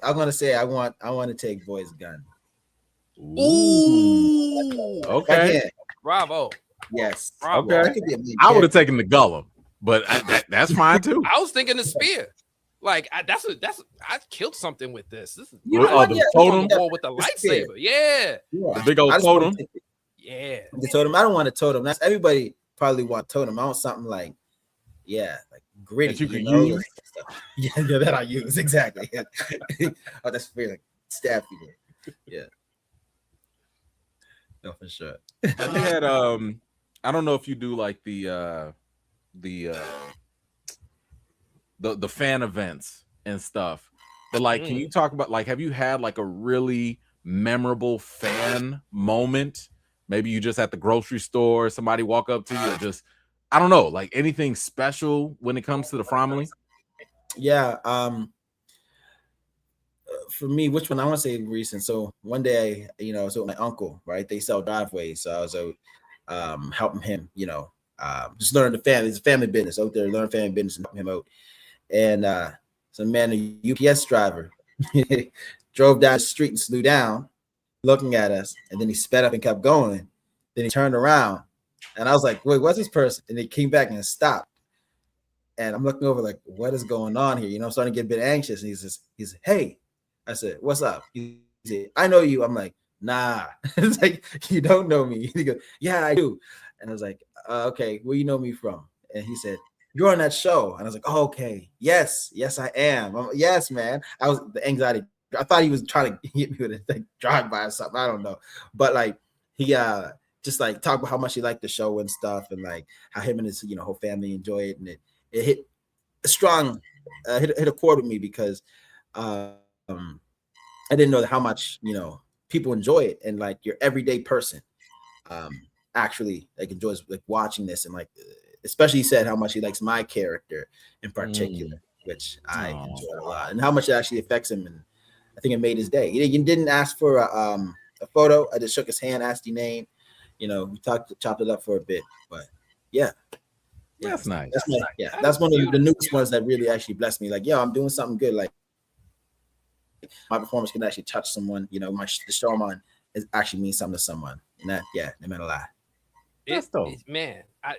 I'm gonna say I want to take Boy's gun. Ooh. Okay. Bravo. Yes. Bravo. Okay. I would have taken the Gollum, but that's fine too. I was thinking the spear. Like I killed something with this. This is the totem with the lightsaber. Yeah. The big old totem. Yeah. The totem. I don't want a totem. That's everybody probably want totem. I want something like gritty. That you can use. Yeah, that I use exactly. Oh, that's very like stab you. Yeah. No, for sure. Have you had I don't know if you do like the fan events and stuff, but like can you talk about like have you had like a really memorable fan moment? Maybe you just at the grocery store, somebody walk up to you, or just I don't know, like anything special when it comes to the Fromly? Yeah. For me, which one I want to say recent. So one day, so my uncle, right? They sell driveways. So I was helping him, just learn the family. It's a family business out there, learn family business and help him out. And some man, a UPS driver, drove down the street and slowed down, looking at us, and then he sped up and kept going. Then he turned around, and I was like, "Wait, what's this person?" And he came back and stopped. And I'm looking over like, "What is going on here?" I'm starting to get a bit anxious. And he says, "Hey." I said, "What's up?" He said, "I know you." I'm like, "Nah." It's like, "You don't know me." He goes, "Yeah, I do." And I was like, "Okay, where you know me from?" And he said, "You're on that show." And I was like, "Oh, okay. Yes, I am." Yes, man. I was the anxiety. I thought he was trying to hit me with a drive by or something. I don't know. But like he just like talked about how much he liked the show and stuff, and like how him and his whole family enjoy it. And it hit a strong hit a chord with me because I didn't know how much people enjoy it, and like your everyday person actually like enjoys like watching this, and like especially he said how much he likes my character in particular, which I enjoy a lot, and how much it actually affects him. And I think it made his day. He didn't ask for a photo. I just shook his hand, asked his name. We chopped it up for a bit, but yeah. That's nice. That's one of the newest ones that really actually blessed me. Like, yo, I'm doing something good. Like, my performance can actually touch someone. You know, the show I'm on is actually means something to someone. And that, no matter lie. That's dope. Man, I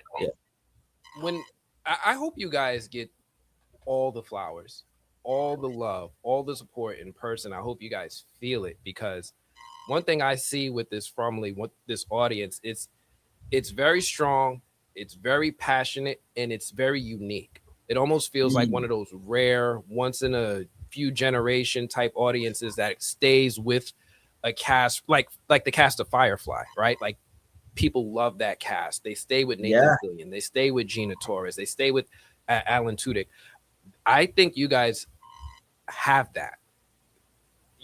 hope you guys get all the flowers, all the love, all the support in person. I hope you guys feel it, because one thing I see with this with this audience, it's very strong, it's very passionate, and it's very unique. It almost feels like one of those rare, once in a few generation type audiences that stays with a cast like the cast of Firefly, right? Like, people love that cast. They stay with Nathan Fillion, they stay with Gina Torres, they stay with Alan Tudyk. I think you guys have that.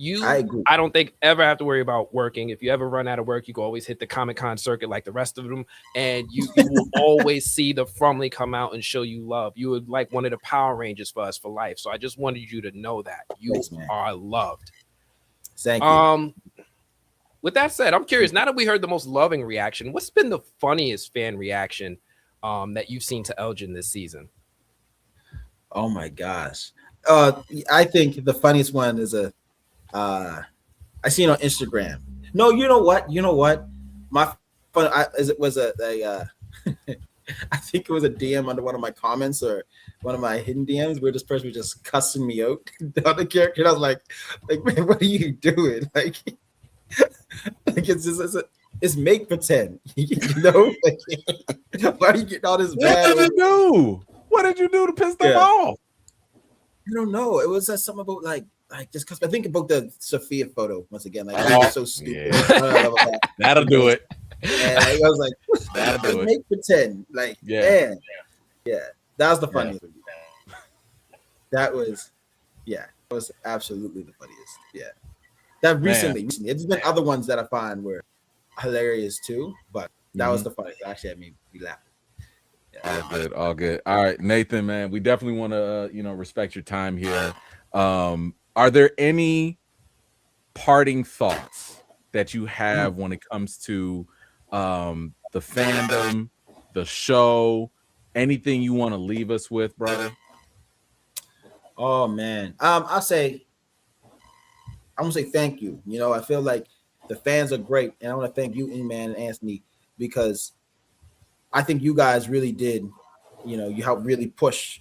I agree. I don't think ever have to worry about working. If you ever run out of work, you can always hit the Comic-Con circuit like the rest of them, and you will always see the Fromly come out and show you love. You would like one of the Power Rangers for us for life. So I just wanted you to know that you are loved. Thank you. With that said, I'm curious, now that we heard the most loving reaction, what's been the funniest fan reaction that you've seen to Elgin this season? Oh my gosh. I think the funniest one is I seen on Instagram. No, you know what? My fun was a I think it was a DM under one of my comments or one of my hidden DMs where this person was just cussing me out. The other character, and I was like, man, what are you doing? Like it's make pretend, you know? Like, why are you getting all this bad? What did you do to piss them off? I don't know. It was something about like just because I think about the Sophia photo once again. Like, it was so stupid. Yeah. That'll do it. And I was like, that'll do it. Make pretend. Like, man. Yeah. That was the funniest. That was absolutely the funniest. Yeah. That recently, there's been other ones that I find were hilarious too, but that was the funniest. Actually, I made me laugh. All good. All right, Nathan, man, we definitely want to respect your time here. Are there any parting thoughts that you have when it comes to the fandom, the show, anything you want to leave us with, brother? Oh man, I'm gonna say thank you. You know, I feel like the fans are great, and I want to thank you, E-Man and Anthony, because I think you guys really did, you helped really push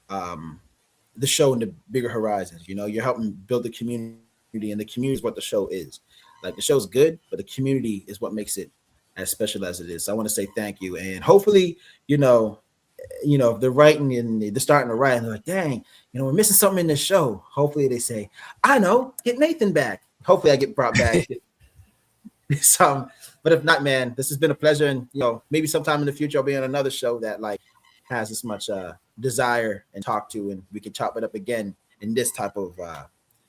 the show into bigger horizons. You know, you're helping build the community, and the community is what the show is. Like, the show's good, but the community is what makes it as special as it is. So I want to say thank you, and hopefully, if they're writing and they're starting to write and they're like, dang, we're missing something in this show. Hopefully they say, I know, get Nathan back. Hopefully I get brought back. But if not, man, this has been a pleasure. And, maybe sometime in the future, I'll be on another show that has as much desire and talk to, and we can chop it up again in this type of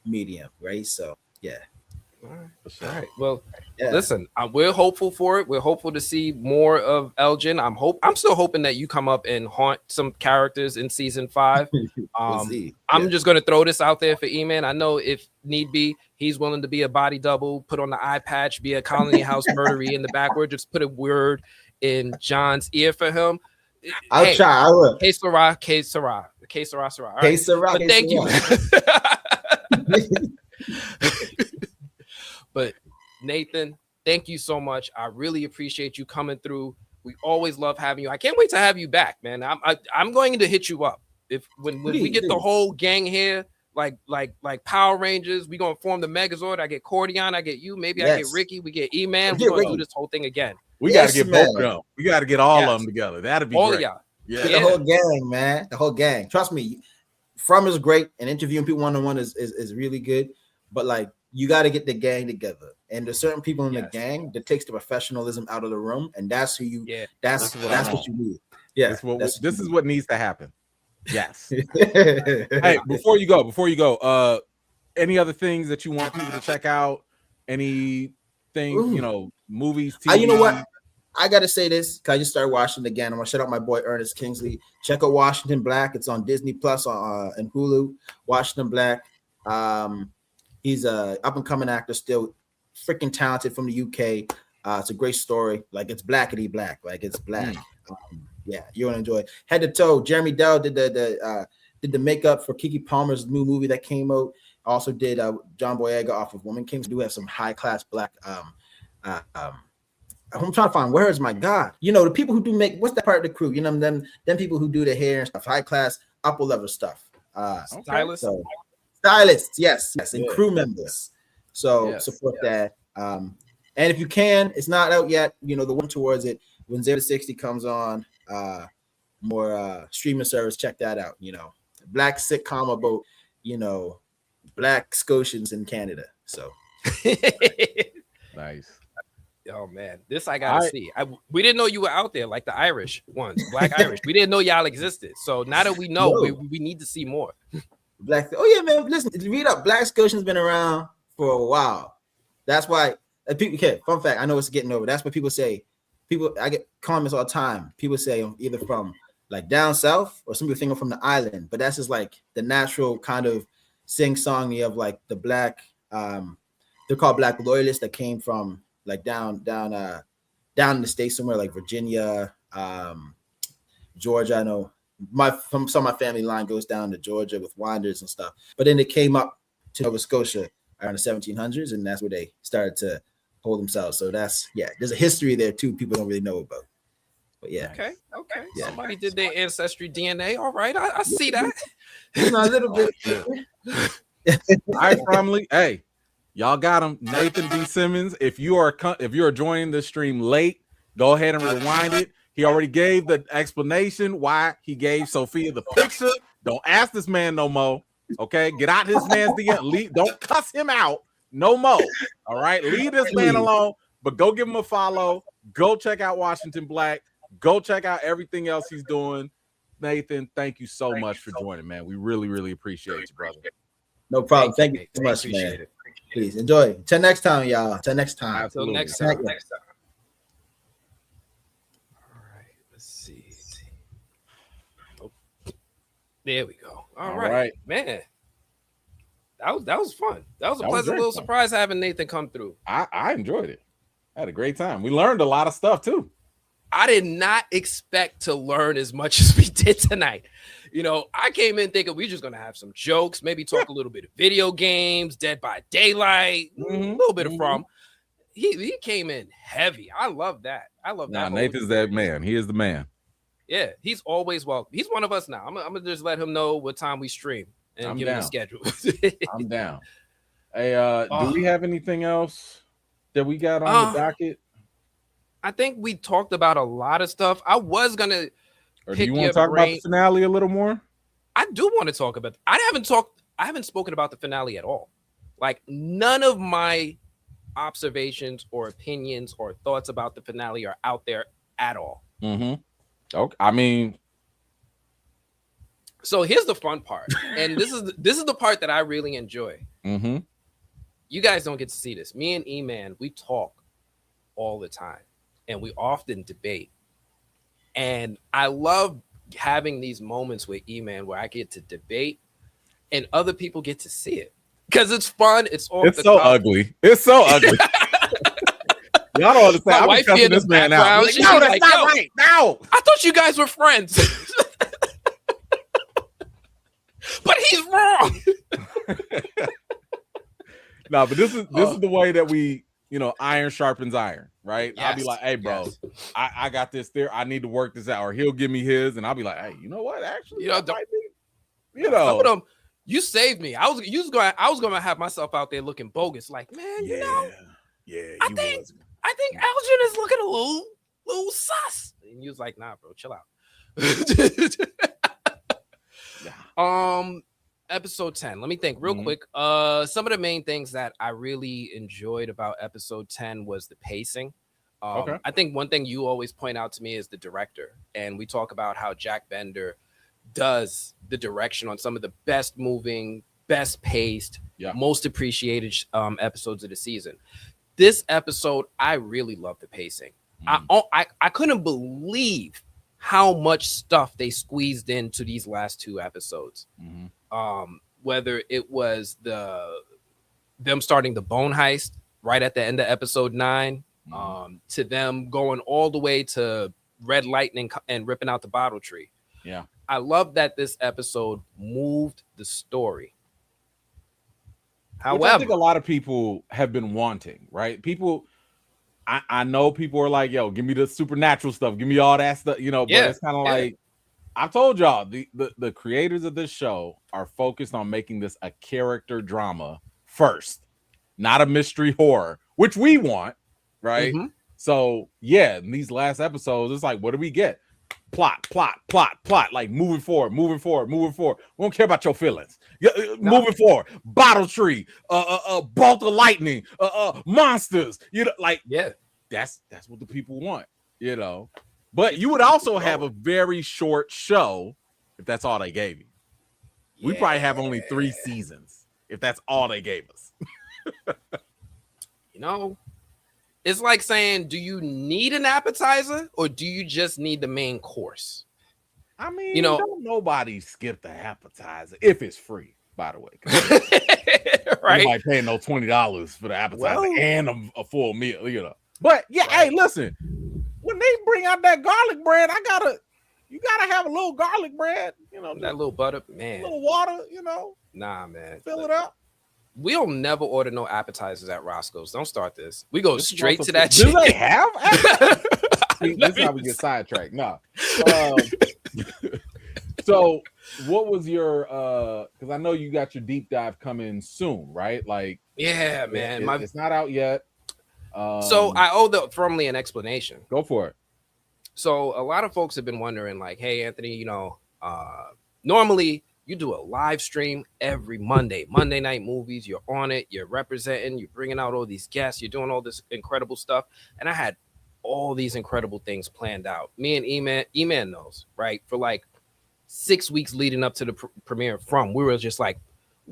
medium. Right. So, yeah. All right. Well, listen, we're hopeful for it. We're hopeful to see more of Elgin. I'm still hoping that you come up and haunt some characters in season 5. I'm just going to throw this out there for E-Man. I know if need be, he's willing to be a body double, put on the eye patch, be a Colony House murderer in the backward, just put a word in John's ear for him. I'll try. I will. K Sarah. But thank you. But Nathan, thank you so much. I really appreciate you coming through. We always love having you. I can't wait to have you back, man. I'm going to hit you up when we get the whole gang here, like Power Rangers. We gonna form the Megazord. I get Cordion, I get you. Maybe I get Ricky. We get E-Man. We're gonna do this whole thing again. We gotta get both of them. We gotta get all of them together. That'd be all great. Of y'all. Yeah, the whole gang, man. The whole gang. Trust me, From is great, and interviewing people one-on-one is really good. But you got to get the gang together, and there's certain people in the gang that takes the professionalism out of the room, and that's who you. Yeah, that's what you need. Yeah, this is what needs to happen. Yes. Hey, before you go, any other things that you want people to check out? Anything, movies, TV? You know what? I gotta say this because I just started watching again. I'm gonna shout out my boy Ernest Kingsley. Check out Washington Black. It's on Disney Plus and Hulu. Washington Black. He's a up and coming actor, still freaking talented from the UK. It's a great story. Like, it's blackety black. Like, it's black. Yeah, you're gonna enjoy it. Head to toe. Jeremy Dell did the makeup for Keke Palmer's new movie that came out. Also did John Boyega off of Woman King. So do have some high class black. I'm trying to find words. My God, the people who do make what's that part of the crew? Them people who do the hair and stuff. High class, upper level stuff. Stylists. So, stylists, yes, and crew members. So support that. And if you can, it's not out yet. The one towards it when 0 to 60 comes on. More streaming service. Check that out. Black sitcom about Black Scotians in Canada. So nice. Oh man, this I gotta see. We didn't know you were out there like the Irish ones, Black Irish. We didn't know y'all existed. So now that we know, we need to see more. Black. Oh yeah, man. Listen, read up. Black Scotians been around for a while. That's why people. Okay, fun fact. I know it's getting over. That's what people say. I get comments all the time. People say I'm either from like down south or some people think I'm from the island. But that's just like the natural kind of sing-songy of like the black. They're called Black loyalists that came from like down in the States somewhere like Virginia, Georgia. I know some of my family line goes down to Georgia with winders and stuff. But then they came up to Nova Scotia around the 1700s, and that's where they started to hold themselves. So there's a history there too people don't really know about. But yeah. Okay. Yeah. Somebody did their ancestry DNA. All right, I see that. A little bit. All right, family. Hey. Y'all got him, Nathan D. Simmons. If you are joining the stream late, go ahead and rewind it. He already gave the explanation why he gave Sophia the picture. Don't ask this man no more. Okay, get out his man's DM. Don't cuss him out no more. All right, leave this man alone. But go give him a follow. Go check out Washington Black. Go check out everything else he's doing. Nathan, thank you so much for joining, man. We really, really appreciate you, brother. No problem. Thank you so much, man. It. Please enjoy. Till next time, y'all. Till next time. Till next time. All right. Let's see. Oh, there we go. All right, man. That was fun. That was a pleasant little surprise having Nathan come through. I enjoyed it. I had a great time. We learned a lot of stuff too. I did not expect to learn as much as we did tonight. I came in thinking we're just going to have some jokes, maybe talk a little bit of video games, Dead by Daylight, a little bit of From. He came in heavy. I love that. Nah, Nathan's that man. He is the man. Yeah, he's always welcome. He's one of us now. I'm going to just let him know what time we stream and give him a schedule. I'm down. Hey, do we have anything else that we got on the docket? I think we talked about a lot of stuff. I was going to Or do you want to talk about the finale a little more? I do want to talk about. I haven't spoken about the finale at all. Like none of my observations or opinions or thoughts about the finale are out there at all. Mm-hmm. Okay. I mean, so here's the fun part, and this is the part that I really enjoy. Mm-hmm. You guys don't get to see this. Me and E-Man, we talk all the time, and we often debate. And I love having these moments with E-Man where I get to debate and other people get to see it because it's fun. It's so ugly. It's so ugly. Y'all don't understand. I'm cussing this man out. Like, no, that's not right. No, I thought you guys were friends. But he's wrong. No, but this is the way that we, iron sharpens iron, right? Yes. I'll be like, hey, bro, I got this there. I need to work this out. Or he'll give me his, and I'll be like, hey, you know what? Actually, some of them, you saved me. I was going to have myself out there looking bogus. Like, man, I think Elgin is looking a little sus. And he was like, nah, bro, chill out. Episode 10. Let me think real quick. Some of the main things that I really enjoyed about episode 10 was the pacing. I think one thing you always point out to me is the director, and we talk about how Jack Bender does the direction on some of the best moving, best paced, most appreciated episodes of the season. This episode, I really love the pacing. I couldn't believe how much stuff they squeezed into these last two episodes. Whether it was them starting the bone heist right at the end of episode 9, to them going all the way to Red Lightning and ripping out the bottle tree. Yeah. I love that this episode moved the story. However, which I think a lot of people have been wanting, right? People, I know people are like, yo, give me the supernatural stuff, give me all that stuff, you know, but it's kind of like, I've told y'all, the creators of this show are focused on making this a character drama first, not a mystery horror, which we want, right? Mm-hmm. So yeah, in these last episodes, it's like, what do we get? Plot, like moving forward. We don't care about your feelings. Moving forward, bottle tree, bolt of lightning, monsters. You know, like that's what the people want. You know, but you would also have a very short show if that's all they gave you. We probably have only 3 seasons if that's all they gave us. You know, it's like saying, do you need an appetizer or do you just need the main course? I mean, you know, don't nobody skip the appetizer if it's free, by the way. Right? Nobody paying no $20 for the appetizer and a full meal, you know. But yeah, hey, listen, when they bring out that garlic bread, you gotta have a little garlic bread, you know, that little butter, man, a little water, you know. Nah, man, fill it up. We'll never order no appetizers at Roscoe's. Don't start this. We go straight to that. Do they have? This is how we get sidetracked. No. So, what was your? Because I know you got your deep dive coming soon, right? Like, yeah, man, it's not out yet. So I owe the Fromly an explanation. Go for it. So a lot of folks have been wondering, like, hey, Anthony, you know, normally you do a live stream every Monday night movies. You're on it. You're representing. You're bringing out all these guests. You're doing all this incredible stuff. And I had all these incredible things planned out. Me and E-Man knows, right? For like 6 weeks leading up to the premiere of From, we were just like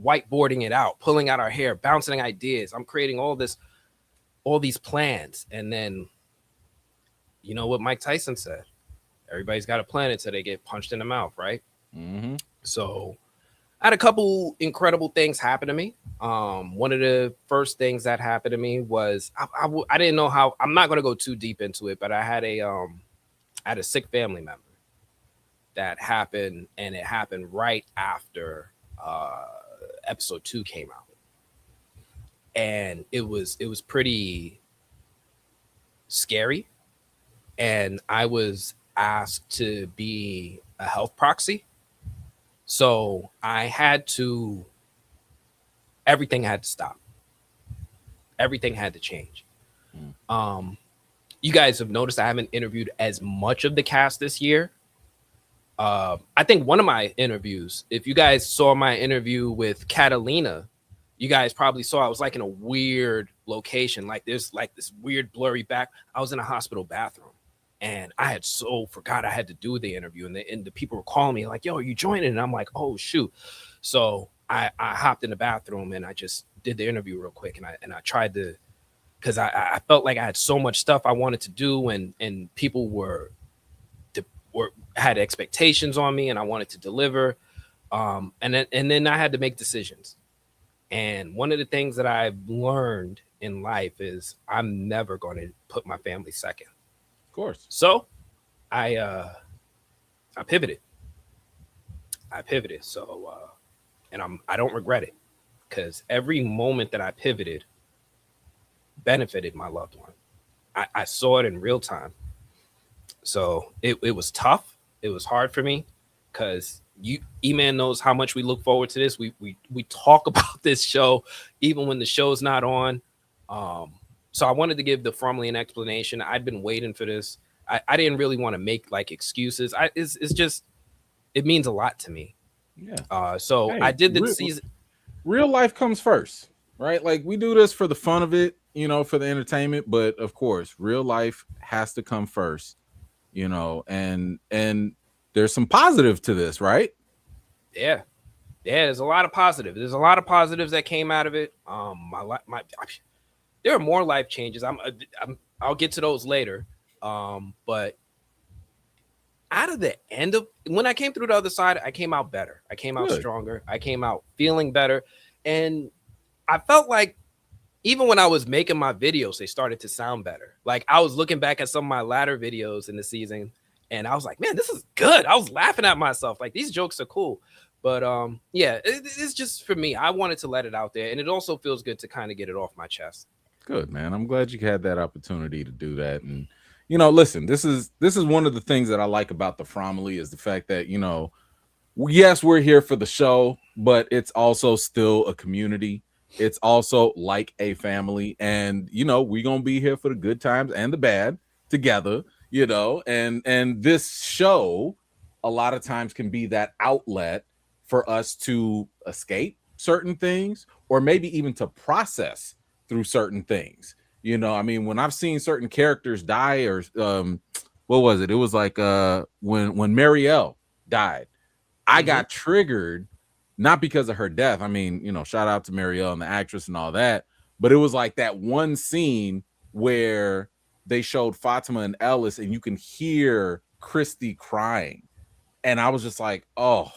whiteboarding it out, pulling out our hair, bouncing ideas. I'm creating all these plans. And then, you know what Mike Tyson said? Everybody's got a plan until they get punched in the mouth, right? Mm-hmm. So I had a couple incredible things happen to me. One of the first things that happened to me was I didn't know how. I'm not going to go too deep into it, but I had a sick family member that happened, and it happened right after episode 2 came out, and it was pretty scary, and I was asked to be a health proxy. So I had to, everything had to stop. Everything had to change. You guys have noticed I haven't interviewed as much of the cast this year. I think one of my interviews, if you guys saw my interview with Catalina, you guys probably saw I was like in a weird location. Like there's like this weird blurry back. I was in a hospital bathroom. And I had forgot I had to do the interview, and the people were calling me like, yo, are you joining? And I'm like, oh, shoot. So I hopped in the bathroom and I just did the interview real quick. And I tried to, because I felt like I had so much stuff I wanted to do, and people had expectations on me, and I wanted to deliver. And then I had to make decisions. And one of the things that I've learned in life is I'm never going to put my family second. Of course. So I pivoted. So and I don't regret it, because every moment that I pivoted benefited my loved one. I saw it in real time. So it was tough. It was hard for me, because E-Man knows how much we look forward to this. We talk about this show even when the show's not on. So I wanted to give the Fromly an explanation. I'd been waiting for this. I didn't really want to make like excuses. It's just, it means a lot to me. Yeah. So hey, I did the season. Real life comes first, right? Like we do this for the fun of it, you know, for the entertainment. But of course, real life has to come first, you know. And there's some positive to this, right? Yeah. There's a lot of positive. There's a lot of positives that came out of it. There are more life changes. I'll get to those later. But out of the end of when I came through the other side, I came out better. I came out stronger. I came out feeling better. And I felt like even when I was making my videos, they started to sound better. Like I was looking back at some of my latter videos in the season, and I was like, man, this is good. I was laughing at myself. Like these jokes are cool. But yeah, it's just for me. I wanted to let it out there, and it also feels good to kind of get it off my chest. Good, man. I'm glad you had that opportunity to do that. And listen, this is one of the things that I like about the Fromly is the fact that yes, we're here for the show, but it's also still a community. It's also like a family, and we're gonna be here for the good times and the bad together. And this show a lot of times can be that outlet for us to escape certain things, or maybe even to process through certain things. I mean, when I've seen certain characters die, or what was it? It was like when Marielle died, I got triggered, not because of her death. I mean, shout out to Marielle and the actress and all that, but it was like that one scene where they showed Fatima and Ellis, and you can hear Christy crying, and I was just like, oh,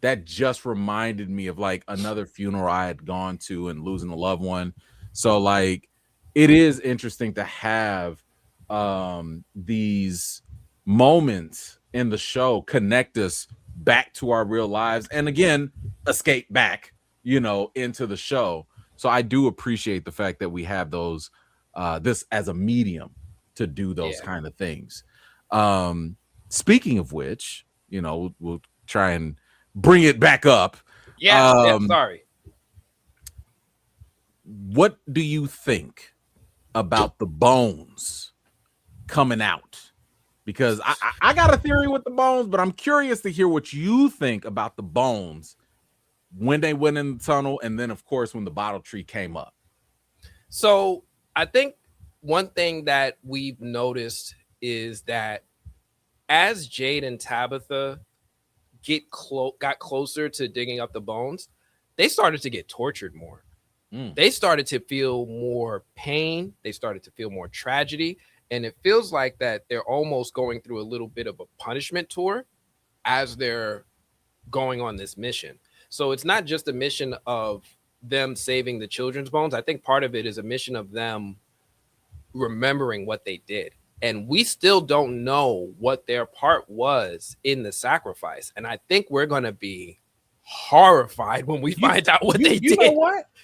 that just reminded me of like another funeral I had gone to and losing a loved one. So like, it is interesting to have these moments in the show connect us back to our real lives, and again, escape back, into the show. So I do appreciate the fact that we have those, this as a medium to do those kind of things. Speaking of which, we'll try and bring it back up. Sorry. What do you think about the bones coming out? Because I got a theory with the bones, but I'm curious to hear what you think about the bones when they went in the tunnel, and then of course when the bottle tree came up. So I think one thing that we've noticed is that as Jade and Tabitha got closer to digging up the bones, they started to get tortured more. They started to feel more pain. They started to feel more tragedy. And it feels like that they're almost going through a little bit of a punishment tour as they're going on this mission. So it's not just a mission of them saving the children's bones. I think part of it is a mission of them remembering what they did. And we still don't know what their part was in the sacrifice. And I think we're going to be horrified when we find out what they did.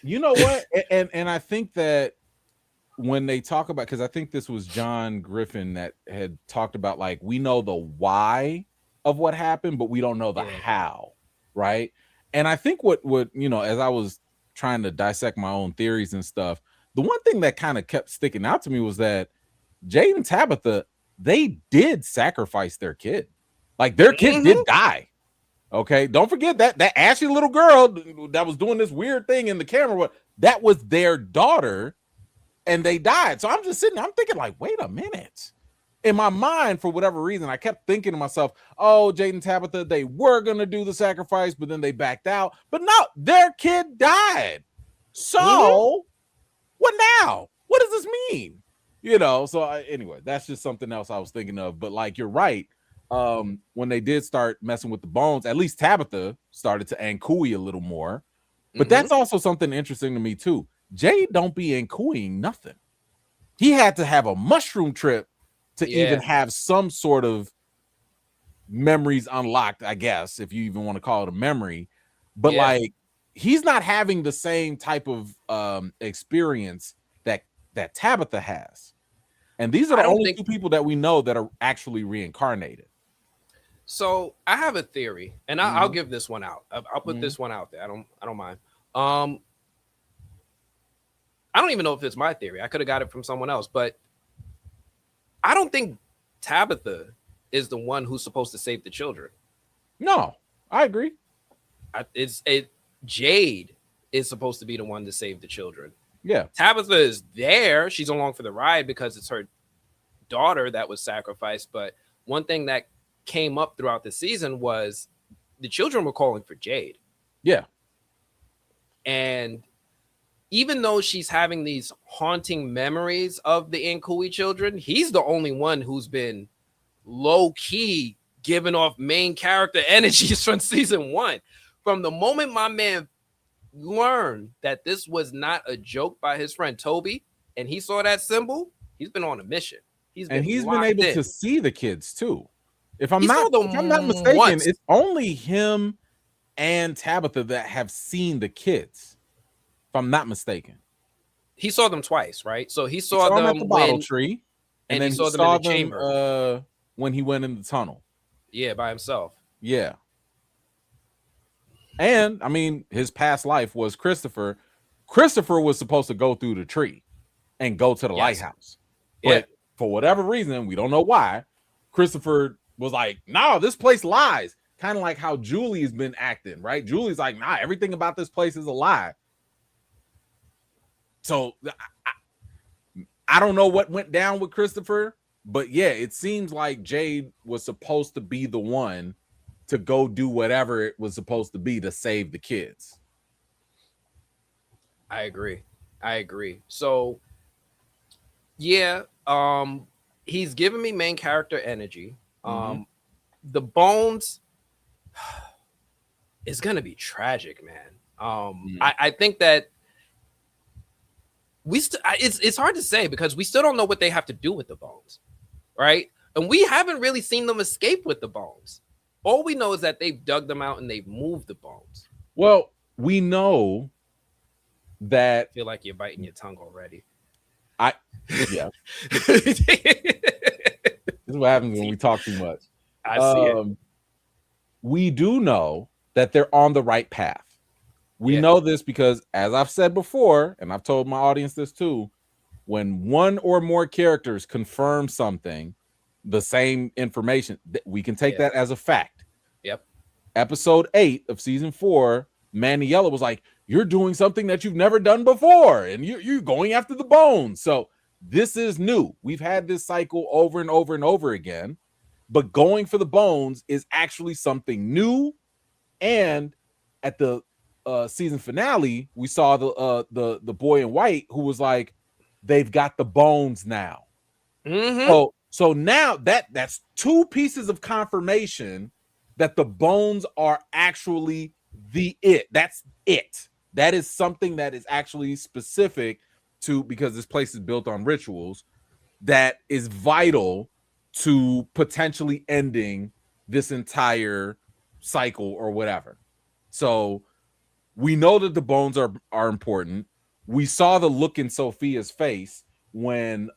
You know what? And I think that when they talk about, because I think this was John Griffin that had talked about, like, we know the why of what happened, but we don't know the how, right? And I think what as I was trying to dissect my own theories and stuff, the one thing that kind of kept sticking out to me was that Jade and Tabitha, they did sacrifice their kid. Like, their kid did die. Okay, don't forget that ashy little girl that was doing this weird thing in the camera, that was their daughter, and they died. So I'm just sitting there, I'm thinking, like, wait a minute. In my mind, for whatever reason, I kept thinking to myself, oh, Jade and Tabitha, they were going to do the sacrifice, but then they backed out. But no, their kid died. So what now? What does this mean? So anyway, that's just something else I was thinking of. But like, you're right. When they did start messing with the bones, at least Tabitha started to ankooey a little more. But that's also something interesting to me too. Jade don't be ankooeying nothing. He had to have a mushroom trip to even have some sort of memories unlocked, I guess, if you even want to call it a memory. But like, he's not having the same type of experience that Tabitha has. And these are the only two people that we know that are actually reincarnated. So I have a theory, and I'll give this one out. I'll put this one out there. I don't mind. I don't even know if it's my theory. I could have got it from someone else, but I don't think Tabitha is the one who's supposed to save the children. No, I agree. Jade is supposed to be the one to save the children. Yeah. Tabitha is there. She's along for the ride because it's her daughter that was sacrificed. But one thing that came up throughout the season was the children were calling for Jade. Yeah. And even though she's having these haunting memories of the Nkui children, he's the only one who's been low-key giving off main character energies from season 1. From the moment my man learned that this was not a joke by his friend Toby, and he saw that symbol, he's been on a mission. He's been able in. to see the kids too. If I'm He not saw them if I'm not mistaken, once. it's only him and Tabitha that have seen the kids. If I'm not mistaken. He saw them twice, right? So he saw them at the bottle tree, and then he saw them in the chamber. When he went in the tunnel. Yeah, by himself. Yeah. And I mean, his past life was Christopher. Christopher was supposed to go through the tree and go to the lighthouse. But for whatever reason, we don't know why, Christopher was like, no, this place lies. Kind of like how Julie's been acting, right? Julie's like, nah, everything about this place is a lie. So I don't know what went down with Christopher, but yeah, it seems like Jade was supposed to be the one to go do whatever it was supposed to be to save the kids. I agree. So yeah, he's giving me main character energy. The bones is gonna be tragic, man. I think that it's hard to say because we still don't know what they have to do with the bones, right? And we haven't really seen them escape with the bones. All we know is that they've dug them out and they've moved the bones. Well, we know that. I feel like you're biting your tongue already. Yeah. This is what happens when we talk too much. I see it. We do know that they're on the right path. We know this because, as I've said before, and I've told my audience this too, when one or more characters confirm something, the same information, we can take that as a fact. Yep. Episode 8 of season 4, Maniella was like, you're doing something that you've never done before, and you're going after the bones. So this is new. We've had this cycle over and over and over again, but going for the bones is actually something new. And at the season finale, we saw the boy in white who was like, they've got the bones now. So now that's 2 pieces of confirmation that the bones are actually that's it. That is something that is actually specific to, because this place is built on rituals, that is vital to potentially ending this entire cycle or whatever. So we know that the bones are important. We saw the look in Sophia's face when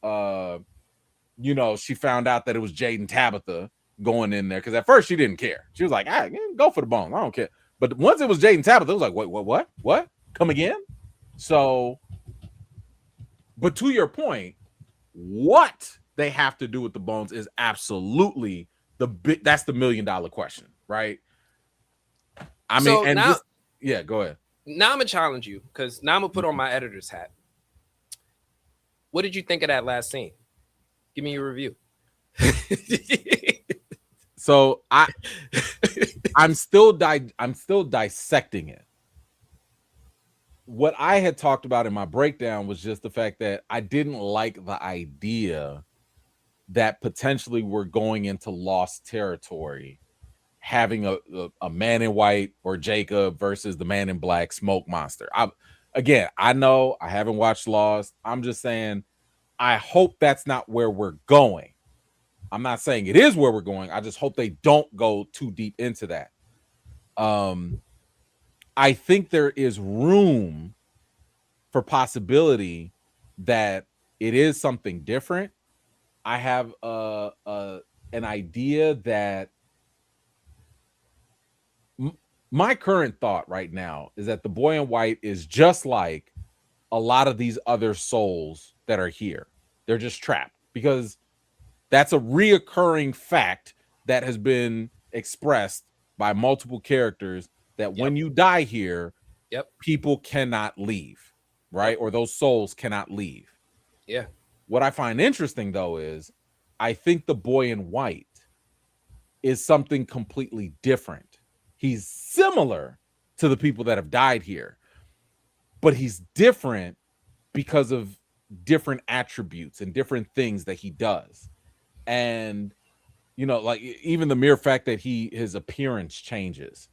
she found out that it was Jade and Tabitha going in there, because at first she didn't care. She was like, go for the bones, I don't care. But once it was Jade and Tabitha, it was like, wait, what? Come again? So, but to your point, what they have to do with the bones is absolutely that's the $1 million question, right? I mean, and now, go ahead. Now I'm gonna challenge you, because now I'm gonna put on my editor's hat. What did you think of that last scene? Give me your review. So I'm still dissecting it. What I had talked about in my breakdown was just the fact that I didn't like the idea that potentially we're going into lost territory, having a man in white or Jacob versus the man in black smoke monster. I know I haven't watched Lost. I'm just saying, I hope that's not where we're going. I'm not saying it is where we're going. I just hope they don't go too deep into that. I think there is room for possibility that it is something different. I have an idea that my current thought right now is that the boy in white is just like a lot of these other souls that are here. They're just trapped, because that's a reoccurring fact that has been expressed by multiple characters, that when you die here, people cannot leave, right? Or those souls cannot leave. Yeah. What I find interesting, though, is I think the boy in white is something completely different. He's similar to the people that have died here, but he's different because of different attributes and different things that he does. And, like even the mere fact that his appearance changes.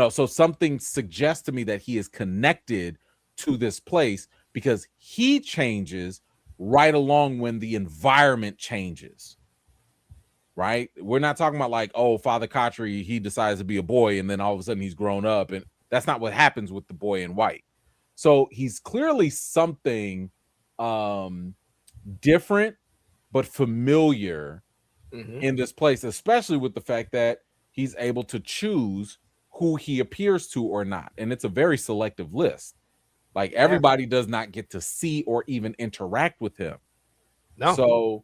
So something suggests to me that he is connected to this place because he changes right along when the environment changes. Right? We're not talking about like, oh, Father Khatri, he decides to be a boy and then all of a sudden he's grown up, and that's not what happens with the boy in white. So he's clearly something different but familiar in this place, especially with the fact that he's able to choose who he appears to or not. And it's a very selective list. Like everybody does not get to see or even interact with him. No. So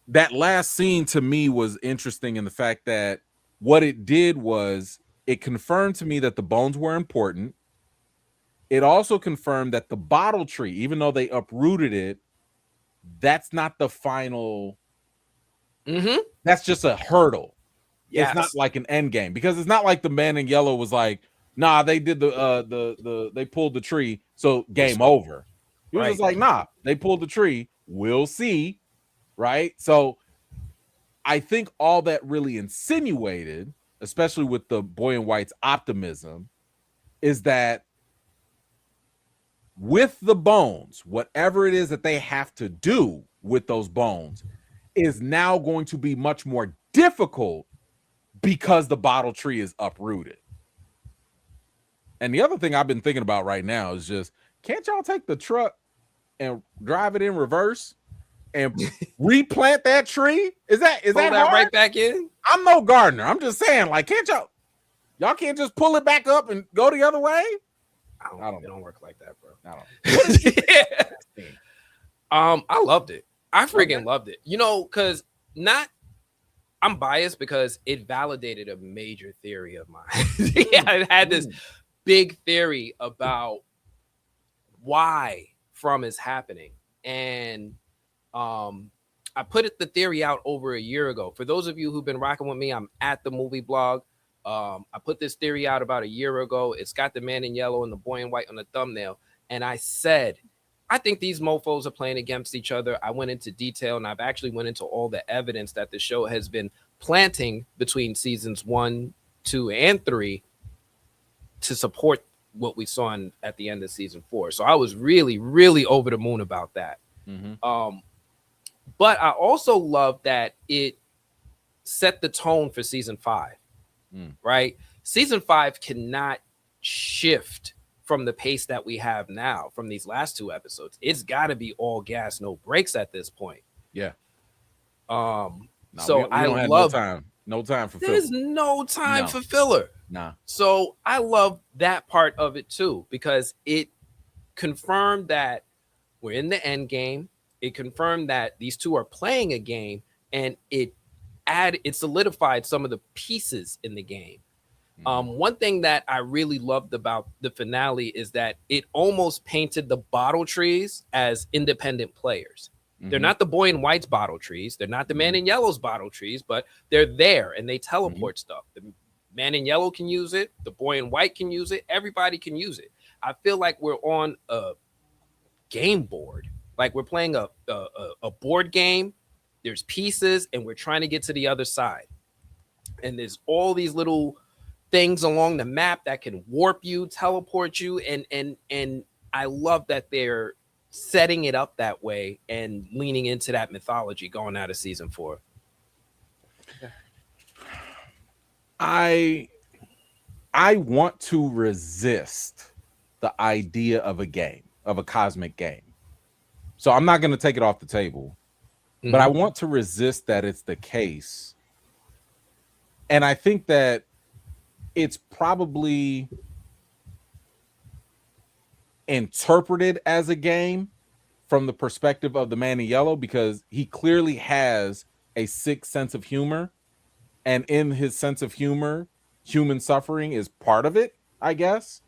that last scene to me was interesting in the fact that what it did was it confirmed to me that the bones were important. It also confirmed that the bottle tree, even though they uprooted it, that's not the final. That's just a hurdle. Yes. It's not like an end game, because it's not like the man in yellow was like, nah, they did they pulled the tree, so game over. He was just like, nah, they pulled the tree. We'll see. Right. So I think all that really insinuated, especially with the boy in white's optimism, is that with the bones, whatever it is that they have to do with those bones is now going to be much more difficult because the bottle tree is uprooted. And the other thing I've been thinking about right now is just, can't y'all take the truck and drive it in reverse and replant that tree? Is that hard? Right back in? I'm no gardener. I'm just saying, like, can't y'all can't just pull it back up and go the other way? I don't. It don't work like that, bro. I don't. I loved it. I freaking loved it. Because I'm biased because it validated a major theory of mine. I had this big theory about why From is happening. And I put the theory out over a year ago. For those of you who've been rocking with me, I'm at the movie blog. I put this theory out about a year ago. It's got the man in yellow and the boy in white on the thumbnail. And I said, I think these mofos are playing against each other. I went into detail, and I've actually went into all the evidence that the show has been planting between seasons 1, 2, and 3 to support what we saw at the end of season 4. So I was really, really over the moon about that. But I also love that it set the tone for season 5. Right? Season 5 cannot shift from the pace that we have now from these last 2 episodes. It's got to be all gas, no brakes at this point. Yeah. So I love no time for filler. There's no time for filler. Nah. So I love that part of it too, because it confirmed that we're in the end game. It confirmed that these two are playing a game, and it solidified some of the pieces in the game. One thing that I really loved about the finale is that it almost painted the bottle trees as independent players. They're not the boy in white's bottle trees. They're not the man in yellow's bottle trees, but they're there and they teleport stuff. The man in yellow can use it. The boy in white can use it. Everybody can use it. I feel like we're on a game board. Like we're playing a board game. There's pieces and we're trying to get to the other side. And there's all these little things along the map that can warp you, teleport you. And I love that they're setting it up that way and leaning into that mythology going out of season 4. I want to resist the idea of a game, of a cosmic game. So I'm not going to take it off the table, but I want to resist that it's the case. And I think that it's probably interpreted as a game from the perspective of the man in yellow, because he clearly has a sick sense of humor, and in his sense of humor, human suffering is part of it, I guess.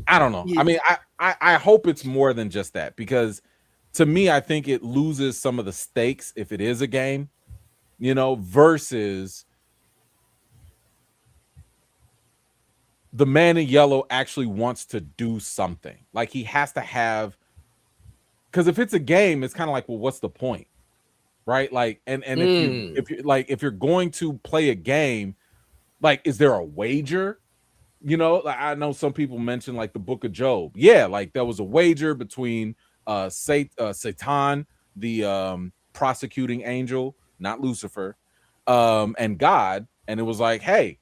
I don't know. Yeah. I mean, I hope it's more than just that, because to me, I think it loses some of the stakes if it is a game, versus the man in yellow actually wants to do something. Like he has to have because if it's a game, it's kind of like, well, what's the point, right? Like, and if you're going to play a game, like, is there a wager? You know, like, I know some people mention like the Book of Job. Yeah, like there was a wager between Satan, the prosecuting angel, not Lucifer, and God, and it was like, hey,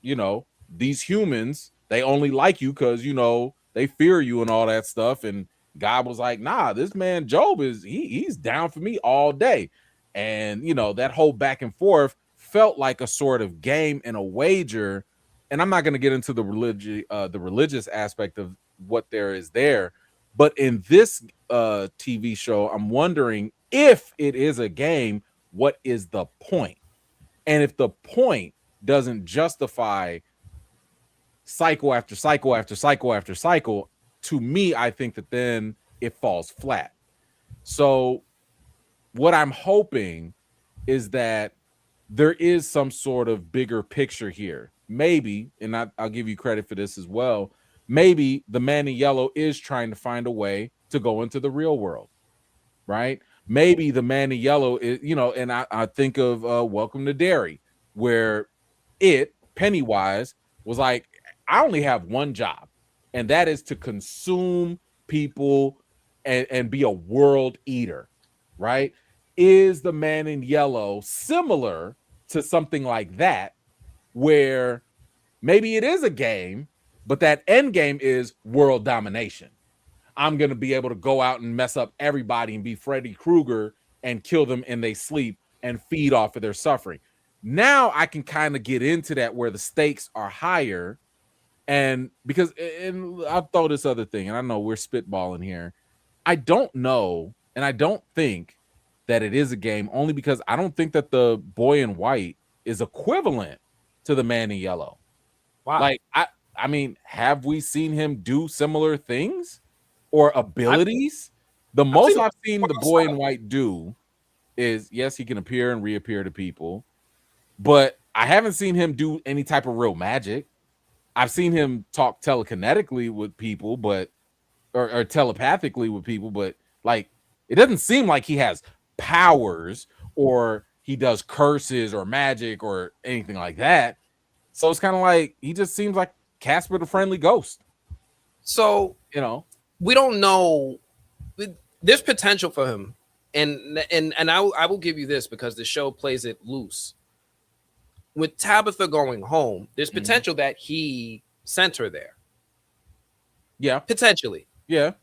you know, these humans, they only like you because, you know, they fear you and all that stuff. And God was like, nah, this man Job he's down for me all day. And, you know, that whole back and forth felt like a sort of game and a wager. And I'm not going to get into the religious aspect of what there is there. But in this TV show, I'm wondering if it is a game, what is the point? And if the point doesn't justify cycle after cycle after cycle after cycle, to me, I think that then it falls flat. So what I'm hoping is that there is some sort of bigger picture here. Maybe, and I'll give you credit for this as well, maybe the man in yellow is trying to find a way to go into the real world, right? Maybe the man in yellow is, you know, and I think of Welcome to Derry, where Pennywise was like, I only have one job, and that is to consume people and be a world eater, right? Is the man in yellow similar to something like that, where maybe it is a game, but that end game is world domination? I'm going to be able to go out and mess up everybody and be Freddy Krueger and kill them in their sleep and feed off of their suffering. Now I can kind of get into that where the stakes are higher. And because, and I'll throw this other thing, and I know we're spitballing here. I don't know, and I don't think that it is a game, only because I don't think that the boy in white is equivalent to the man in yellow. Wow. Like, I mean, have we seen him do similar things or abilities? The most I've seen the boy in white do is, yes, he can appear and reappear to people, but I haven't seen him do any type of real magic. I've seen him talk telekinetically with people, but or telepathically with people, but like, it doesn't seem like he has powers or he does curses or magic or anything like that. So it's kind of like he just seems like Casper the Friendly Ghost. So, you know, we don't know. There's potential for him, and I will give you this because the show plays it loose. With Tabitha going home, there's potential that he sent her there. Yeah, potentially. Yeah.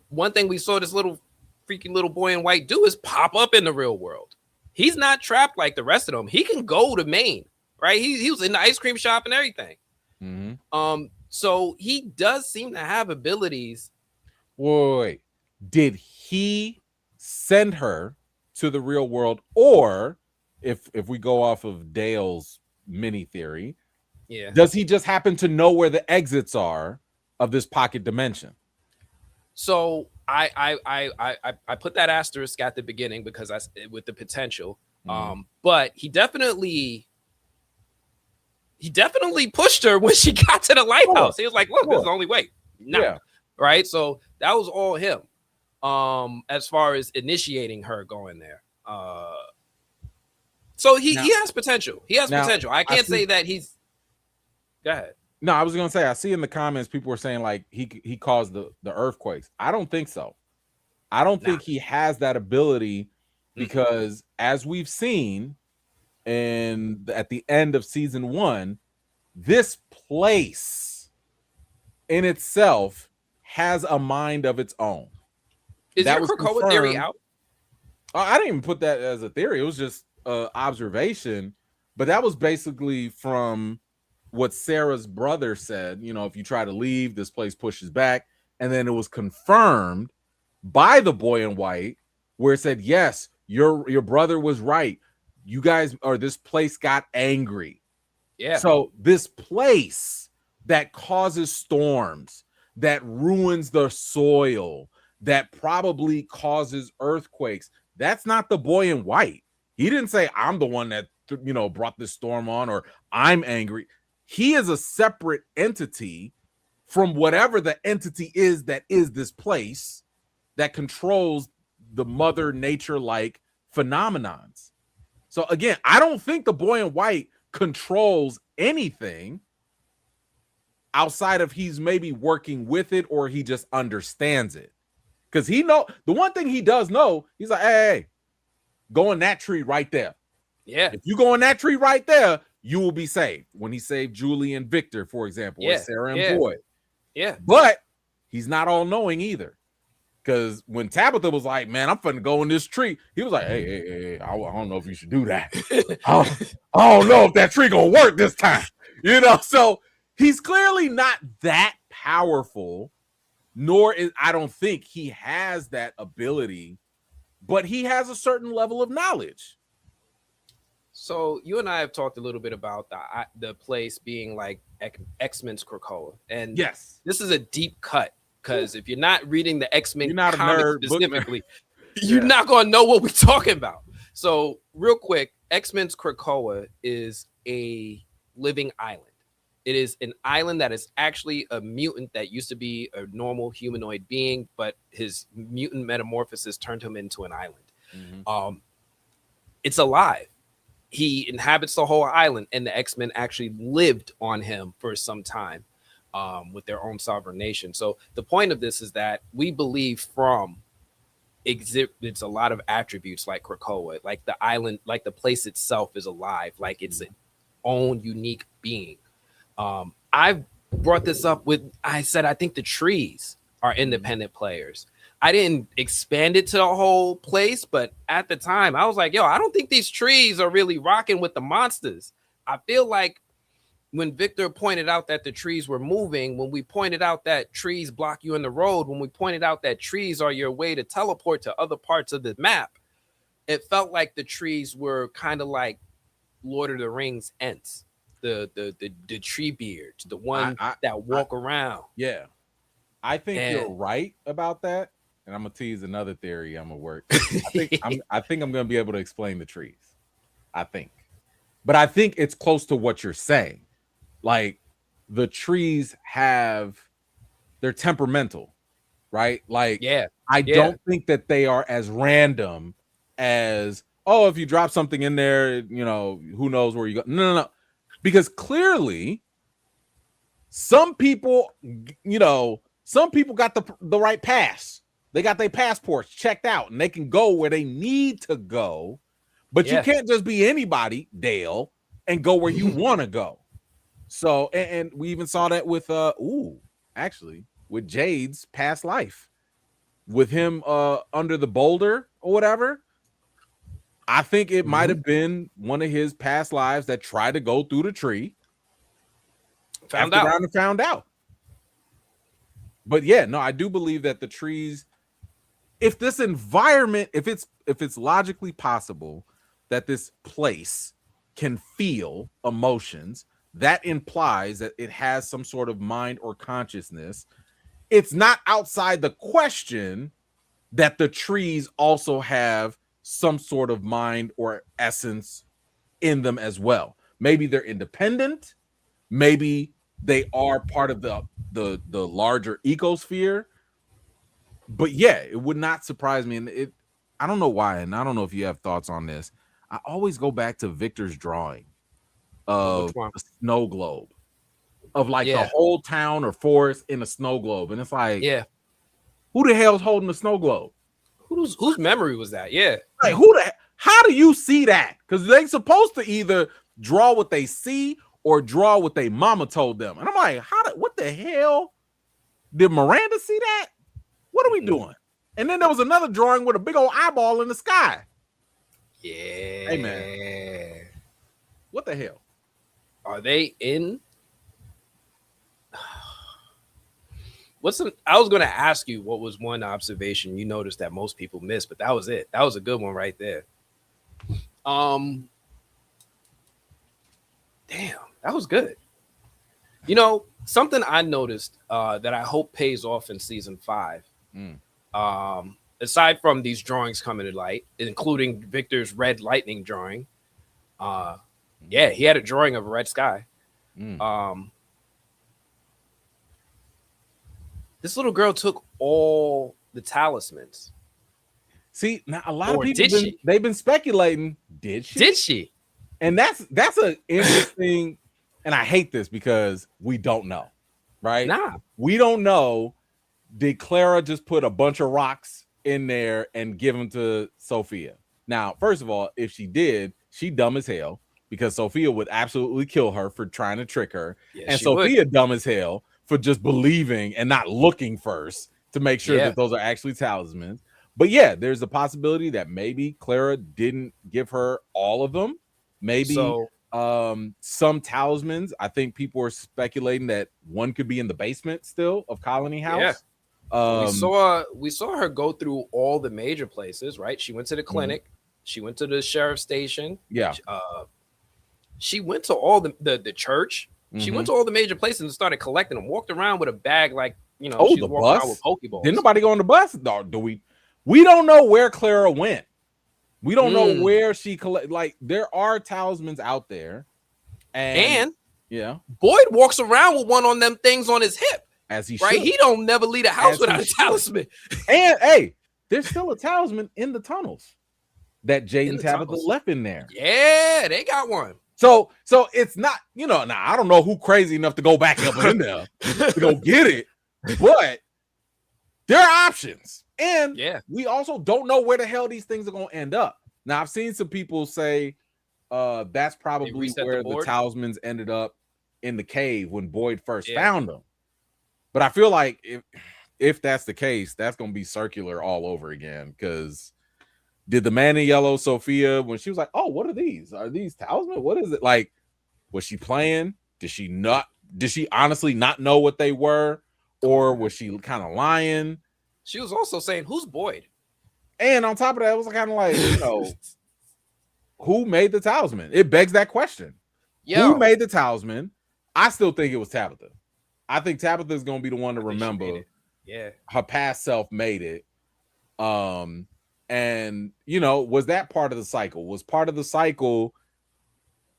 One thing we saw this little freaky little boy in white do is pop up in the real world. He's not trapped like the rest of them. He can go to Maine, right? He was in the ice cream shop and everything. So he does seem to have abilities. Wait, did he send her to the real world, or if we go off of Dale's mini theory, does he just happen to know where the exits are of this pocket dimension? So I put that asterisk at the beginning because with the potential, but he definitely pushed her when she got to the lighthouse. He was like, look, this is the only way. Right. So that was all him. As far as initiating her going there. So he has potential. He has potential. I can't say that he's. Go ahead. No, I was gonna say, I see in the comments people were saying like he caused the earthquakes. I don't think so. I don't think he has that ability, because as we've seen at the end of season 1, this place in itself has a mind of its own. Is your Krakoa theory out? I didn't even put that as a theory. It was just observation, but that was basically from what Sarah's brother said. You know, if you try to leave, this place pushes back. And then it was confirmed by the boy in white, where it said, yes, your brother was right. You guys, or this place got angry. Yeah. So this place that causes storms, that ruins the soil, that probably causes earthquakes, that's not the boy in white. He didn't say, I'm the one that, you know, brought this storm on, or I'm angry. He is a separate entity from whatever the entity is that is this place. that controls the mother nature-like phenomenons. So again, I don't think the boy in white controls anything outside of he's maybe working with it or he just understands it. Because the one thing he does know, he's like, hey, go in that tree right there. Yeah. If you go in that tree right there, you will be saved. When he saved Julie and Victor, for example, or Sarah and Boyd. Yeah. But he's not all knowing either. Because when Tabitha was like, man, I'm finna go in this tree, he was like, hey, I don't know if you should do that. I don't know if that tree gonna work this time. So he's clearly not that powerful, nor I don't think he has that ability, but he has a certain level of knowledge. So you and I have talked a little bit about the place being like X-Men's Krakoa. And yes, this is a deep cut, because if you're not reading the X-Men comics specifically, you're not going to know what we're talking about. So real quick, X-Men's Krakoa is a living island. It is an island that is actually a mutant that used to be a normal humanoid being, but his mutant metamorphosis turned him into an island. Mm-hmm. It's alive. He inhabits the whole island, and the X-Men actually lived on him for some time with their own sovereign nation. So the point of this is that we believe From exhibits a lot of attributes like Krakoa, like the island, like the place itself is alive, like it's its own unique being. I've brought this up I said I think the trees are independent players. I didn't expand it to the whole place, but at the time I was like, yo, I don't think these trees are really rocking with the monsters. I feel like when Victor pointed out that the trees were moving, when we pointed out that trees block you in the road, when we pointed out that trees are your way to teleport to other parts of the map, it felt like the trees were kind of like Lord of the Rings Ents. The tree beards, the one that walk around. Yeah, I think you're right about that, and I'm gonna tease another theory. I'm gonna work. I think I'm gonna be able to explain the trees. But I think it's close to what you're saying. Like the trees they're temperamental, right? Like I don't think that they are as random as if you drop something in there, who knows where you go. No. Because clearly, some people got the right pass. They got their passports checked out, and they can go where they need to go. But you can't just be anybody, Dale, and go where you want to go. So, and we even saw that with with Jade's past life, with him under the boulder or whatever. I think it might have been one of his past lives that tried to go through the tree. Found out. But I do believe that the trees, if this environment, if it's logically possible that this place can feel emotions, that implies that it has some sort of mind or consciousness. It's not outside the question that the trees also have some sort of mind or essence in them as well. Maybe they're independent. Maybe they are part of the larger ecosphere. But it would not surprise me. And I don't know why, and I don't know if you have thoughts on this. I always go back to Victor's drawing of a snow globe, of like the whole town or forest in a snow globe. And it's like, who the hell's holding the snow globe? Whose memory was that? Yeah. Like how do you see that? Because they're supposed to either draw what they see or draw what they mama told them. And I'm like, what the hell? Did Miranda see that? What are we doing? And then there was another drawing with a big old eyeball in the sky. Yeah. Hey man. What the hell? Are they in? I was going to ask you what was one observation you noticed that most people missed, but that was it. That was a good one right there. Damn, that was good. Something I noticed that I hope pays off in season 5. Aside from these drawings coming to light, including Victor's red lightning drawing. He had a drawing of a red sky. This little girl took all the talismans. See, now a lot of people did they've been speculating. Did she? Did she? And that's an interesting. And I hate this because we don't know, right? Nah, we don't know. Did Clara just put a bunch of rocks in there and give them to Sophia? Now, first of all, if she did, she dumb as hell because Sophia would absolutely kill her for trying to trick her, and Sophia dumb as hell for just believing and not looking first to make sure that those are actually talismans. But yeah, there's a possibility that maybe Clara didn't give her all of them. Maybe some talismans. I think people are speculating that one could be in the basement still of Colony House. Yeah. We saw her go through all the major places, right? She went to the clinic, she went to the sheriff's station. Yeah. She went to all the church. She went to all the major places and started collecting them. Walked around with a bag like, you know, she's walking around with Pokeballs. Didn't nobody go on the bus? No, we don't know where Clara went. We don't know where she like there are talismans out there. And yeah, Boyd walks around with one on them things on his hip. As he right, should. He don't never leave the house without a talisman. And hey, there's still a talisman in the tunnels that Jade and Tabitha left in there. Yeah, they got one. So it's not, you know, now I don't know who crazy enough to go back up in there to go get it, but there are options. And we also don't know where the hell these things are going to end up. Now, I've seen some people say that's probably where the talismans ended up in the cave when Boyd first found them. But I feel like if that's the case, that's going to be circular all over again. Because did the man in yellow, Sophia, when she was like, oh, what are these? Are these talismans? What is it? Like, was she playing? Did she honestly not know what they were? Or was she kind of lying? She was also saying, who's Boyd? And on top of that, it was kind of like, you know, who made the talisman? It begs that question. Who made the talisman? I still think it was Tabitha. I think Tabitha is going to be the one to remember. Yeah. Her past self made it. And, you know, was that part of the cycle? Was part of the cycle,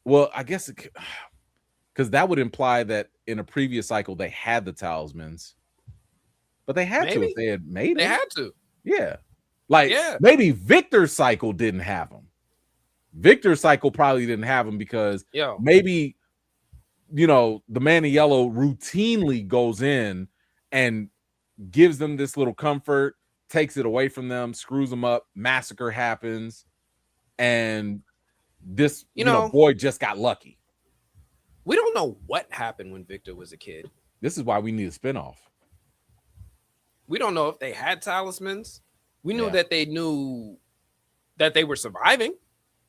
well, I guess, because that would imply that in a previous cycle, they had the talismans. But they had to if they had made it. They had to. Yeah. Like, maybe Victor's cycle didn't have them. Victor's cycle probably didn't have them because maybe, you know, the man in yellow routinely goes in and gives them this little comfort, takes it away from them, screws them up, massacre happens, and this, you know, Boyd just got lucky. We don't know what happened when Victor was a kid. This is why we need a spinoff. We don't know if they had talismans. We knew that they knew that they were surviving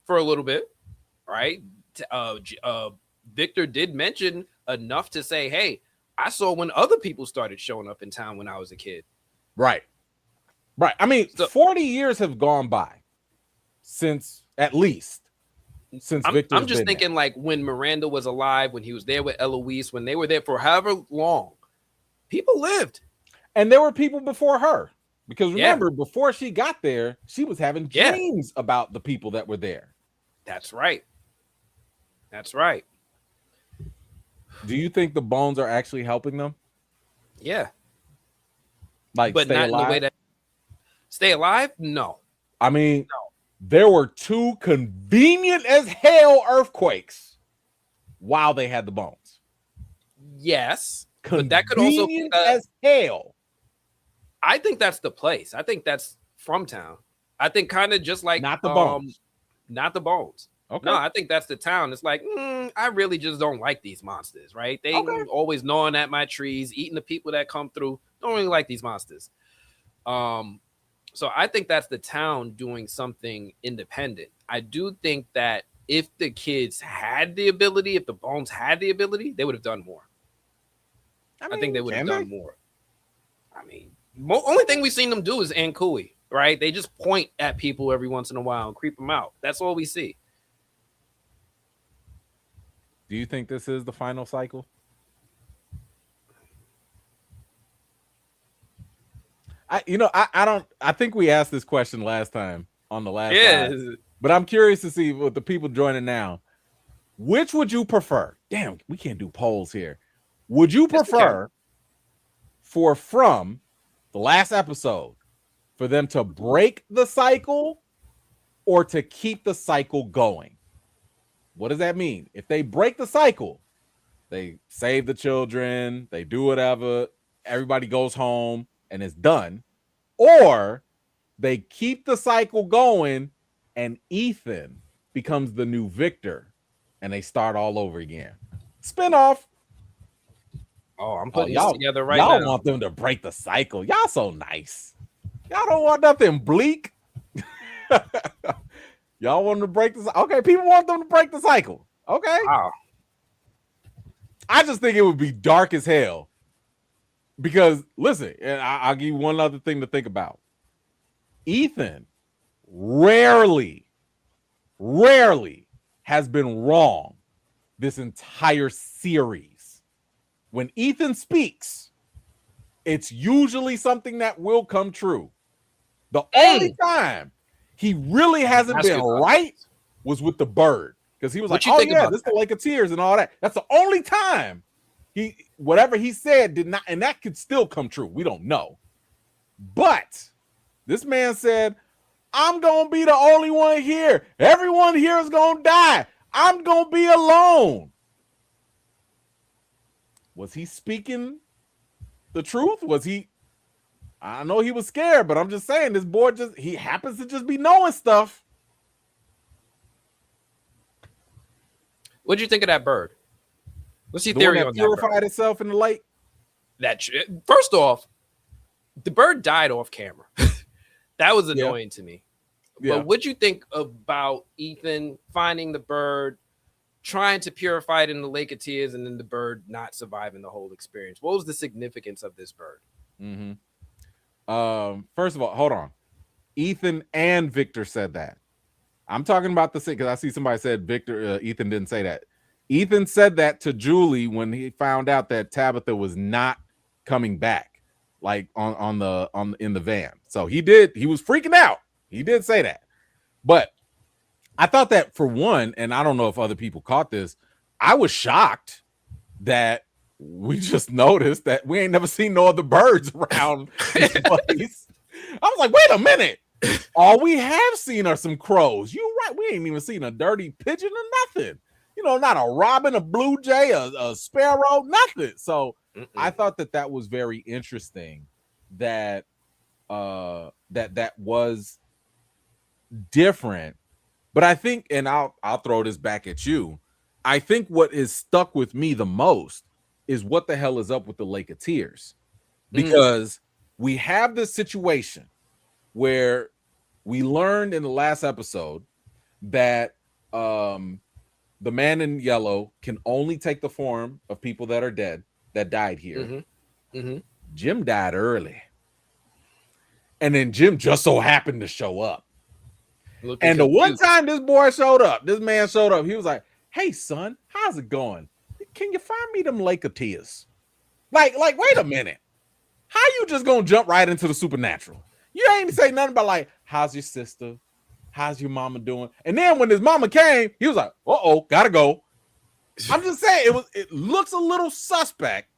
for a little bit, right? Victor did mention enough to say, hey, I saw when other people started showing up in town when I was a kid. Right. I mean, 40 years have gone by since Victor. I'm just thinking like when Miranda was alive, when he was there with Eloise, when they were there for however long, people lived. And there were people before her. Because remember, before she got there, she was having dreams about the people that were there. That's right. That's right. Do you think the bones are actually helping them? Yeah. Like, but not alive? In the way that stay alive? No. I mean, there were 2 convenient as hell earthquakes while they had the bones. Yes. Convenient, but that could also be as hell. I think that's the place. I think that's FROMTown. I think kind of just like not the bones. Not the bones. Okay. No, I think that's the town. It's like, I really just don't like these monsters, right? They always gnawing at my trees, eating the people that come through. Don't really like these monsters. So I think that's the town doing something independent. I do think that if the kids had the ability, if the bones had the ability, they would have done more. I think they would have done more. I mean, only thing we've seen them do is Ankui, right? They just point at people every once in a while and creep them out. That's all we see. Do you think this is the final cycle? I think we asked this question last time on the last live, but I'm curious to see what the people joining now. Which would you prefer? Damn, we can't do polls here. Would you prefer for From the last episode for them to break the cycle or to keep the cycle going. What does that mean? If they break the cycle, they save the children, they do whatever, everybody goes home and it's done. Or they keep the cycle going and Ethan becomes the new victor and they start all over again. Spinoff. Oh, I'm putting this together right now. Y'all want them to break the cycle. Y'all so nice. Y'all don't want nothing bleak. Y'all want them to break the cycle. Okay, people want them to break the cycle. Okay. Wow. I just think it would be dark as hell. Because, listen, and I'll give you one other thing to think about. Ethan rarely has been wrong this entire series. When Ethan speaks, it's usually something that will come true. The only time he really hasn't been right was with the bird. Because he was like, oh yeah, this is the Lake of Tears and all that. That's the only time whatever he said did not, and that could still come true. We don't know. But this man said, I'm going to be the only one here. Everyone here is going to die. I'm going to be alone. Was he speaking the truth? Was he? I know he was scared, but I'm just saying this boy he happens to just be knowing stuff. What did you think of that bird? What's your theory on that? Purified itself in the lake? First off, the bird died off camera. That was annoying to me. Yeah. But what'd you think about Ethan finding the bird, trying to purify it in the Lake of Tears, and then the bird not surviving the whole experience? What was the significance of this bird? Mm-hmm. First of all, hold on. Ethan and Victor said that. I'm talking about because I see somebody said Ethan didn't say that. Ethan said that to Julie when he found out that Tabitha was not coming back, like in the van. So he was freaking out. He did say that. But I thought that for one, and I don't know if other people caught this, I was shocked that we just noticed that we ain't never seen no other birds around this place. I was like, wait a minute. All we have seen are some crows. You're right. We ain't even seen a dirty pigeon or nothing. You know, not a robin, a blue jay, a sparrow, nothing. So I thought that was very interesting that that was different. But I think, and I'll throw this back at you. I think what is stuck with me the most is what the hell is up with the Lake of Tears, because we have this situation where we learned in the last episode that the man in yellow can only take the form of people that are dead, that died here. Jim died early. And then Jim just so happened to show up. And the one time this man showed up, he was like, hey, son, how's it going? Can you find me them Lake of Tears? Like, wait a minute. How you just gonna jump right into the supernatural? You ain't say nothing about like, how's your sister? How's your mama doing? And then when his mama came, he was like, uh-oh, gotta go. I'm just saying, it looks a little suspect.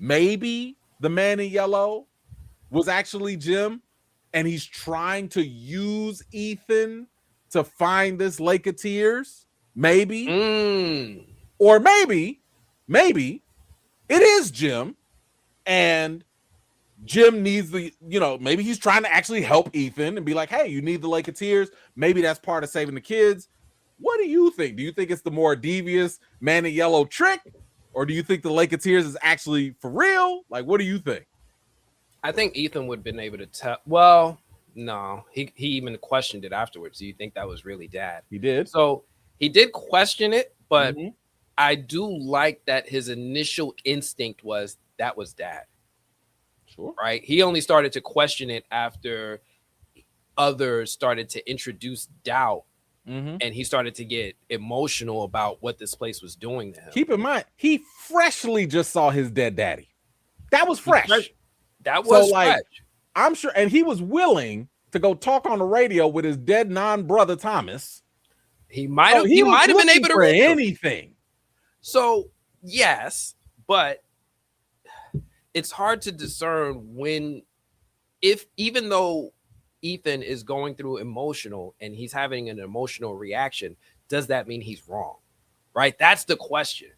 Maybe the man in yellow was actually Jim, and he's trying to use Ethan to find this Lake of Tears. Maybe. Or maybe it is Jim, and Jim needs maybe he's trying to actually help Ethan and be like, hey, you need the Lake of Tears. Maybe that's part of saving the kids. What do you think? Do you think it's the more devious man in yellow trick? Or do you think the Lake of Tears is actually for real? Like, what do you think? I think Ethan would have been able to tell. Well, no, he even questioned it afterwards. Do you think that was really Dad? He did. So he did question it, but I do like that his initial instinct was that was Dad. Sure. Right. He only started to question it after others started to introduce doubt. And he started to get emotional about what this place was doing to him. Keep in mind, he freshly just saw his dead daddy. That was fresh. That was fresh. I'm sure. And he was willing to go talk on the radio with his dead non-brother Thomas. He might have been able to reach anything. So, yes, but it's hard to discern when if even though Ethan is going through emotional and he's having an emotional reaction, does that mean he's wrong? Right? That's the question.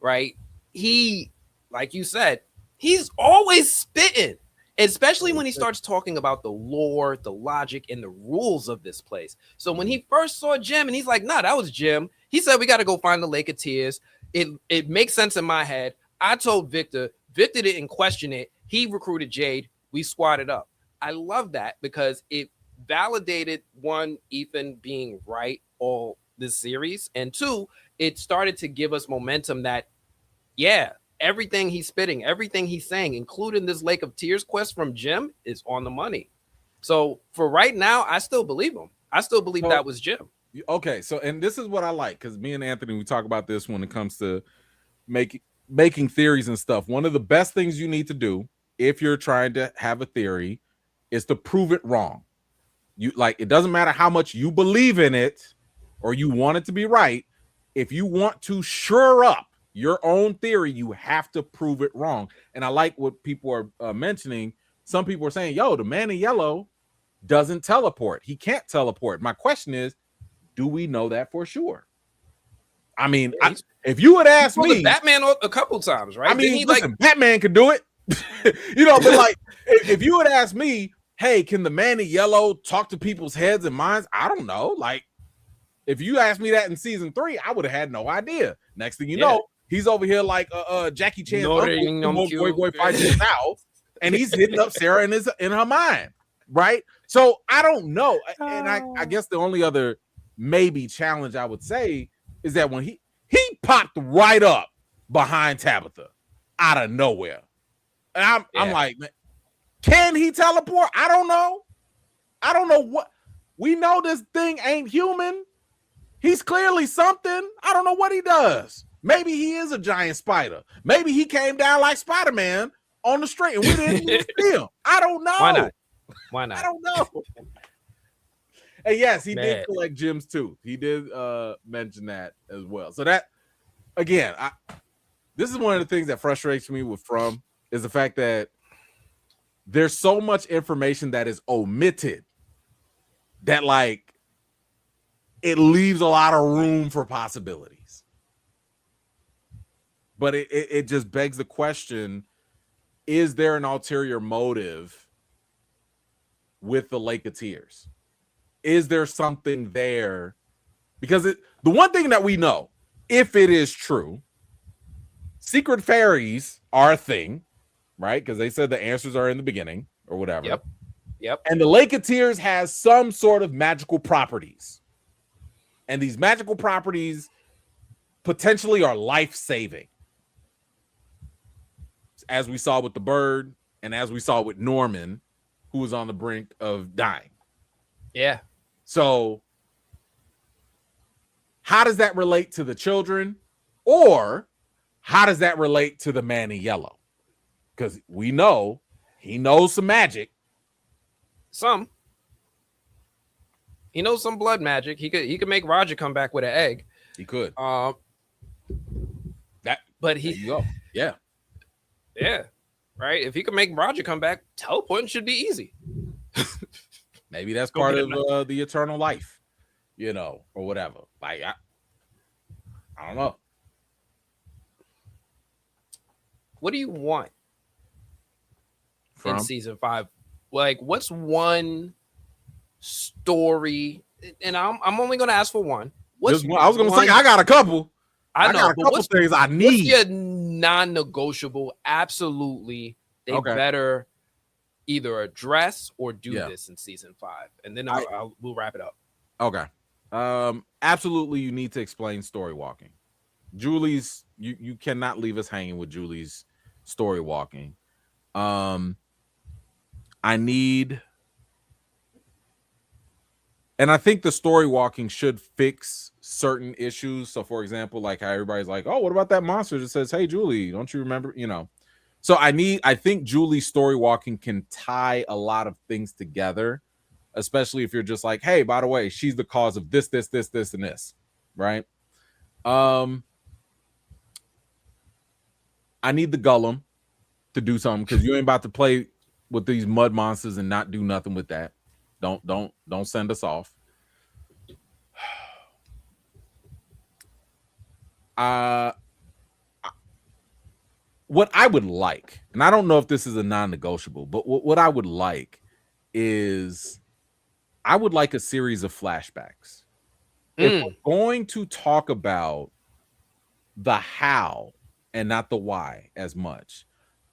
Right? He, like you said, he's always spitting, especially when he starts talking about the lore, the logic, and the rules of this place. So when he first saw Jim and he's like, nah, that was Jim. He said, we got to go find the Lake of Tears. It makes sense in my head. I told Victor. Victor didn't question it. He recruited Jade. We squatted up. I love that because it validated, one, Ethan being right all this series, and two, it started to give us momentum that, yeah, everything he's spitting, everything he's saying, including this Lake of Tears quest from Jim, is on the money. So for right now, I still believe him. I still believe that was Jim. Okay, so and this is what I like, because me and Anthony, we talk about this when it comes to making theories and stuff. One of the best things you need to do if you're trying to have a theory is to prove it wrong. You like, it doesn't matter how much you believe in it or you want it to be right. If you want to shore up your own theory, you have to prove it wrong. And I like what people are mentioning. Some people are saying, yo, the man in yellow doesn't teleport. He can't teleport. My question is, do we know that for sure? I mean, if you would ask me, Batman a couple times, right? I mean, listen, Batman could do it, but like, if you would ask me, hey, can the man in yellow talk to people's heads and minds? I don't know. Like, if you asked me that in season 3, I would have had no idea. Next thing you know, he's over here like Jackie Chan's boy fighting out, and he's hitting up Sarah in her mind, right? So I don't know, and I guess the only other maybe challenge I would say is that when he popped right up behind Tabitha out of nowhere, and I'm like, man, can he teleport? I don't know what. We know this thing ain't human. He's clearly something. I don't know what he does. Maybe he is a giant spider. Maybe he came down like Spider-Man on the street and we didn't even see him. I don't know. Why not? I don't know. And yes, he did collect gems too. He did mention that as well. So that, again, this is one of the things that frustrates me with From is the fact that there's so much information that is omitted that, like, it leaves a lot of room for possibilities. But it just begs the question, is there an ulterior motive with the Lake of Tears? Is there something there? Because the one thing that we know, if it is true, secret fairies are a thing, right? Because they said the answers are in the beginning or whatever. Yep. And the Lake of Tears has some sort of magical properties. And these magical properties potentially are life-saving. As we saw with the bird and as we saw with Norman, who was on the brink of dying. Yeah. So how does that relate to the children? Or how does that relate to the man in yellow? Because we know he knows some magic. He knows some blood magic. He could make Roger come back with an egg. He could. Yeah. Right. If he could make Roger come back, teleporting should be easy. Maybe that's part of the eternal life, or whatever. Like, I don't know. What do you want in season 5? Like, what's one story? And I'm only going to ask for one. I was going to say, I got a couple. I know, got a couple things I need. What's your non-negotiable? Absolutely, they better either address or do this in season 5, and then we'll wrap it up. Okay. Absolutely, you need to explain story walking. Julie's, you cannot leave us hanging with Julie's story walking. I need, and I think the story walking should fix certain issues. So, for example, like how everybody's like, "Oh, what about that monster that says, 'Hey, Julie, don't you remember?'" So I think Julie's story walking can tie a lot of things together, especially if you're just like, "Hey, by the way, she's the cause of this, and this," right? I need the Gollum to do something because you ain't about to play with these mud monsters and not do nothing with that. Don't send us off. What I would like, and I don't know if this is a non-negotiable, but what I would like is I would like a series of flashbacks. If we're going to talk about the how and not the why as much,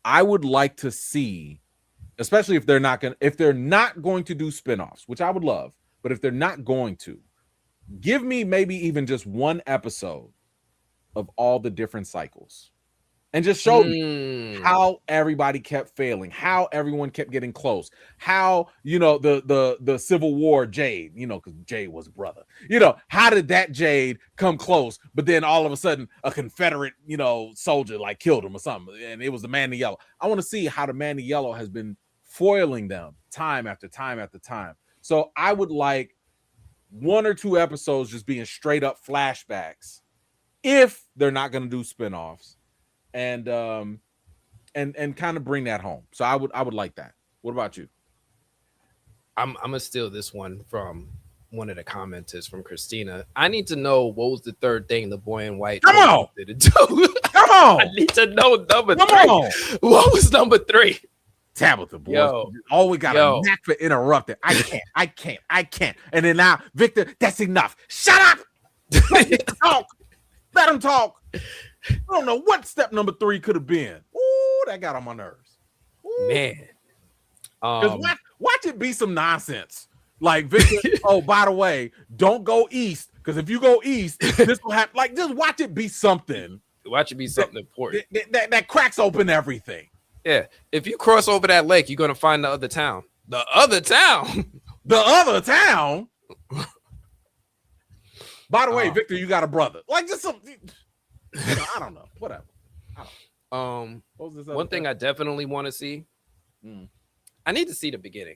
I would like to see, especially if they're not going to do spinoffs, which I would love, but if they're not going to, give me maybe even just one episode of all the different cycles and just show me how everybody kept failing, how everyone kept getting close, how, the Civil War Jade, because Jade was a brother, how did that Jade come close, but then all of a sudden a Confederate, soldier like killed him or something, and it was the Man in Yellow. I want to see how the Man in Yellow has been foiling them time after time after time. So I would like 1 or 2 episodes just being straight up flashbacks if they're not going to do spinoffs, and kind of bring that home. So I would like that. What about you? I'm gonna steal this one from one of the commenters, from Christina. I need to know what was the third thing the boy in white did do. Come on. I need to know number 3. What was number 3? Tabitha, boy. Always got a knack for interrupting. I can't. And then now, Victor, that's enough. Shut up. Let him talk. I don't know what step number 3 could have been. Ooh, that got on my nerves. Ooh. Man. Watch it be some nonsense. Like, Victor, oh, by the way, don't go east, because if you go east, this will happen. Like, just watch it be something. Watch it be something important. That cracks open everything. Yeah. If you cross over that lake, you're going to find the other town. The other town? The other town? By the way, Victor, you got a brother. Like, just some... I don't know. Whatever. One thing I definitely want to see. I need to see the beginning,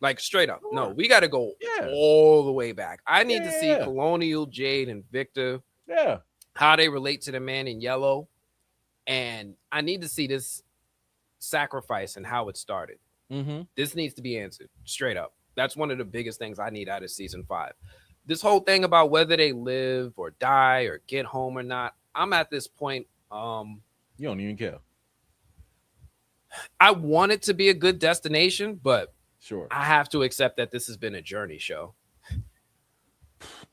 like straight up. Sure. No, we got to go all the way back. I need to see Colonial, Jade, and Victor. Yeah, how they relate to the Man in Yellow, and I need to see this sacrifice and how it started. This needs to be answered straight up. That's one of the biggest things I need out of season 5. This whole thing about whether they live or die or get home or not. I'm at this point. You don't even care. I want it to be a good destination, but sure, I have to accept that this has been a journey show.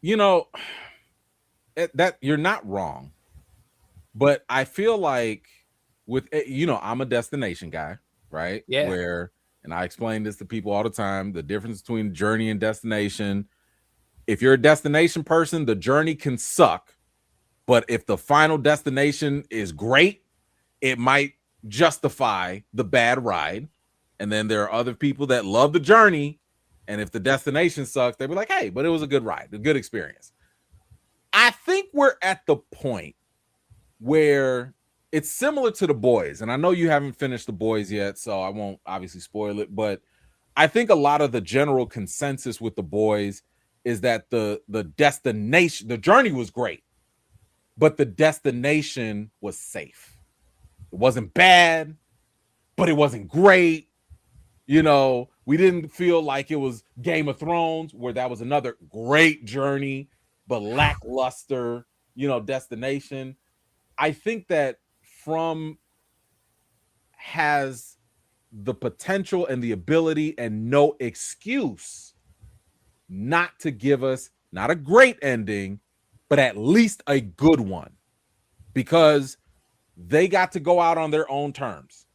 That you're not wrong, but I feel like with I'm a destination guy, right? Yeah. And I explain this to people all the time, the difference between journey and destination. If you're a destination person, the journey can suck. But if the final destination is great, it might justify the bad ride. And then there are other people that love the journey. And if the destination sucks, they'll be like, hey, but it was a good ride, a good experience. I think we're at the point where it's similar to The Boys. And I know you haven't finished The Boys yet, so I won't obviously spoil it. But I think a lot of the general consensus with The Boys is that the destination, the journey was great, but the destination was safe. It wasn't bad, but it wasn't great. We didn't feel like it was Game of Thrones, where that was another great journey, but lackluster, destination. I think that From has the potential and the ability and no excuse not to give us not a great ending, but at least a good one, because they got to go out on their own terms.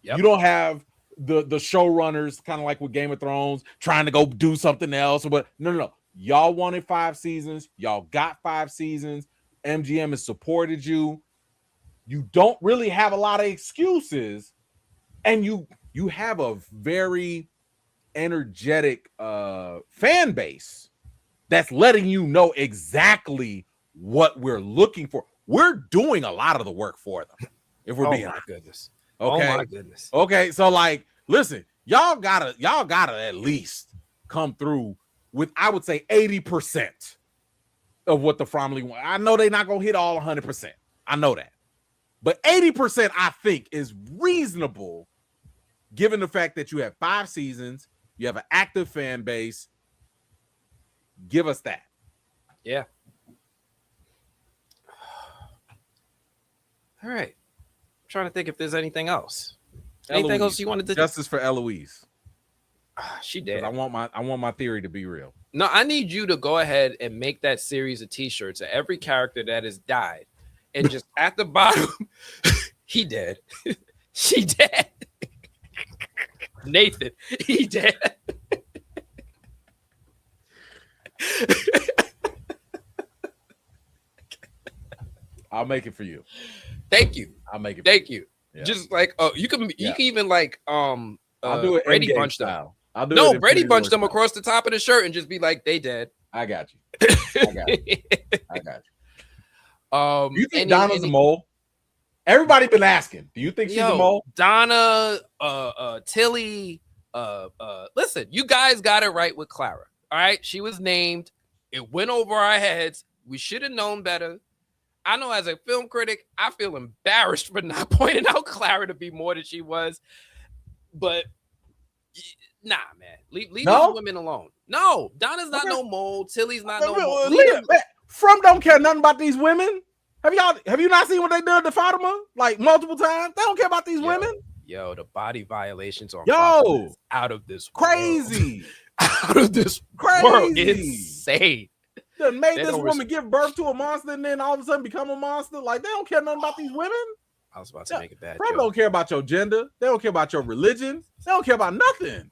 Yep. You don't have the showrunners, kind of like with Game of Thrones, trying to go do something else. But no. Y'all wanted 5 seasons. Y'all got 5 seasons. MGM has supported you. You don't really have a lot of excuses. And you have a very energetic fan base that's letting you know exactly what we're looking for. We're doing a lot of the work for them, if we're being honest. Goodness. Okay. Oh my goodness. Okay, so listen, y'all gotta at least come through with, I would say, 80% of what the Fromley want. I know they're not gonna hit all 100%. I know that, but 80% I think is reasonable given the fact that you have 5 seasons, you have an active fan base, give us that. Yeah. All right. I'm trying to think if there's anything else. Anything else you wanted to? Justice for Eloise. She did. I want my theory to be real. No, I need you to go ahead and make that series of T-shirts of every character that has died, and just at the bottom, he dead, she dead, Nathan, he dead. I'll make it for you. Thank you. I'll make it. Thank you. Yeah. Just like you can even like I'll do it. Brady bunch them. Style. I'll do no it Brady bunch them style. across the top of the shirt and just be like, they dead. I got you. I got you. Do you think Donna's a mole? Everybody been asking. Do you think she's a mole? Donna, Tilly, listen, you guys got it right with Clara. All right, she was named. It went over our heads. We should have known better. I know as a film critic, I feel embarrassed for not pointing out Clara to be more than she was. But nah, man, leave these women alone. No, Donna's not no mole. Tilly's not no mole. From don't care nothing about these women. Have you not seen what they did to Fatima like multiple times? They don't care about these women. Yo, the body violations on out of this crazy. Out of this world. Insane. They made this woman give birth to a monster and then all of a sudden become a monster. Like, they don't care nothing about these women. I was about to make it bad. They don't care about your gender. They don't care about your religion. They don't care about nothing.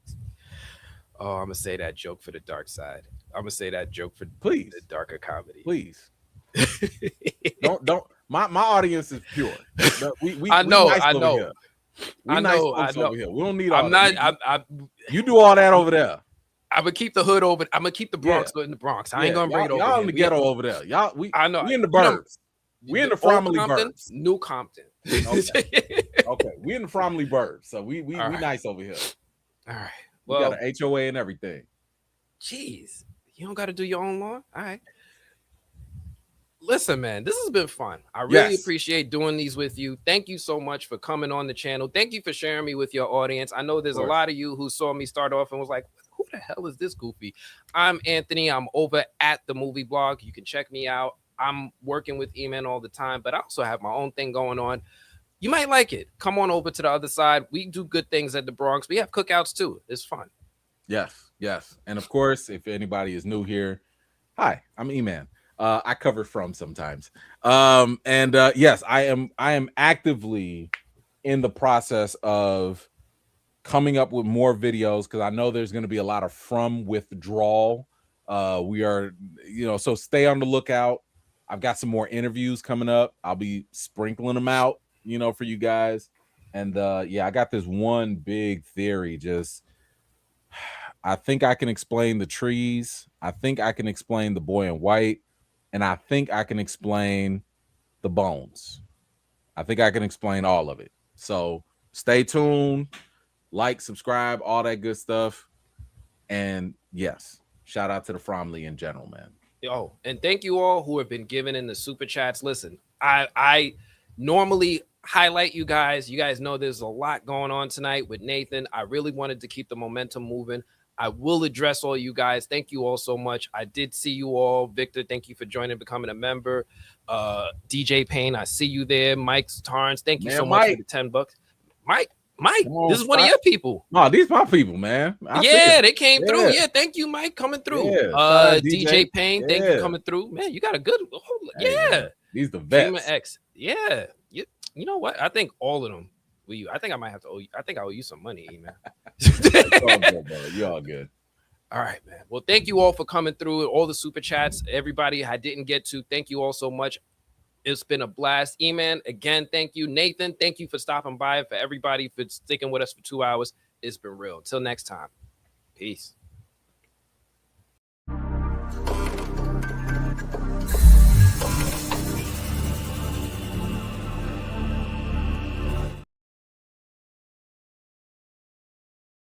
Oh, I'm gonna say that joke for the dark side. I'm gonna say that joke for the darker comedy. Please. don't. My audience is pure. I know. We don't need all that. You do all that over there. I'm gonna keep the hood over. I'm gonna keep the Bronx in the Bronx. I ain't gonna bring it over. Y'all in the ghetto over there. We in the burbs. We in the Fromley burbs. New Compton. Okay. We in the Fromley burbs. So we nice over here. All right. We got an HOA and everything. Jeez, you don't got to do your own law. All right. Listen, man, this has been fun. I really appreciate doing these with you. Thank you so much for coming on the channel. Thank you for sharing me with your audience. I know there's a lot of you who saw me start off and was like, who the hell is this goofy? I'm Anthony. I'm over at the Movie Blog. You can check me out. I'm working with E-Man all the time, but I also have my own thing going on. You might like it. Come on over to the other side. We do good things at the Bronx. We have cookouts too. It's fun. Yes. And of course, if anybody is new here, hi, I'm E-Man. I cover From sometimes. Yes, I am actively in the process of coming up with more videos because I know there's going to be a lot of From withdrawal. We are, so stay on the lookout. I've got some more interviews coming up. I'll be sprinkling them out, for you guys. And I got this one big theory. I think I can explain the trees. I think I can explain the boy in white. And I think I can explain the bones. I think I can explain all of it. So stay tuned, like, subscribe, all that good stuff. And yes, shout out to the Fromley in general, man. Oh, and thank you all who have been giving in the super chats. Listen, I normally highlight you guys. You guys know there's a lot going on tonight with Nathan. I really wanted to keep the momentum moving. I will address all you guys. Thank you all so much. I did see you all. Victor, thank you for joining, becoming a member. DJ Payne, I see you there. Mike Tarns, thank you so much for the $10. Mike, this is one of your people. No, these my people, man. They came through. Yeah, thank you, Mike, coming through. DJ Payne, thank you coming through. Man, you got a good. These the vets. X. Yeah, you know what? I think all of them. I think I might have to owe you. I think I owe you some money, man. All good, brother. You're all good. All right, man. Well, thank you all for coming through. All the super chats. Everybody I didn't get to, thank you all so much. It's been a blast. E-Man, again, thank you. Nathan, thank you for stopping by. For everybody for sticking with us for 2 hours. It's been real. Till next time. Peace.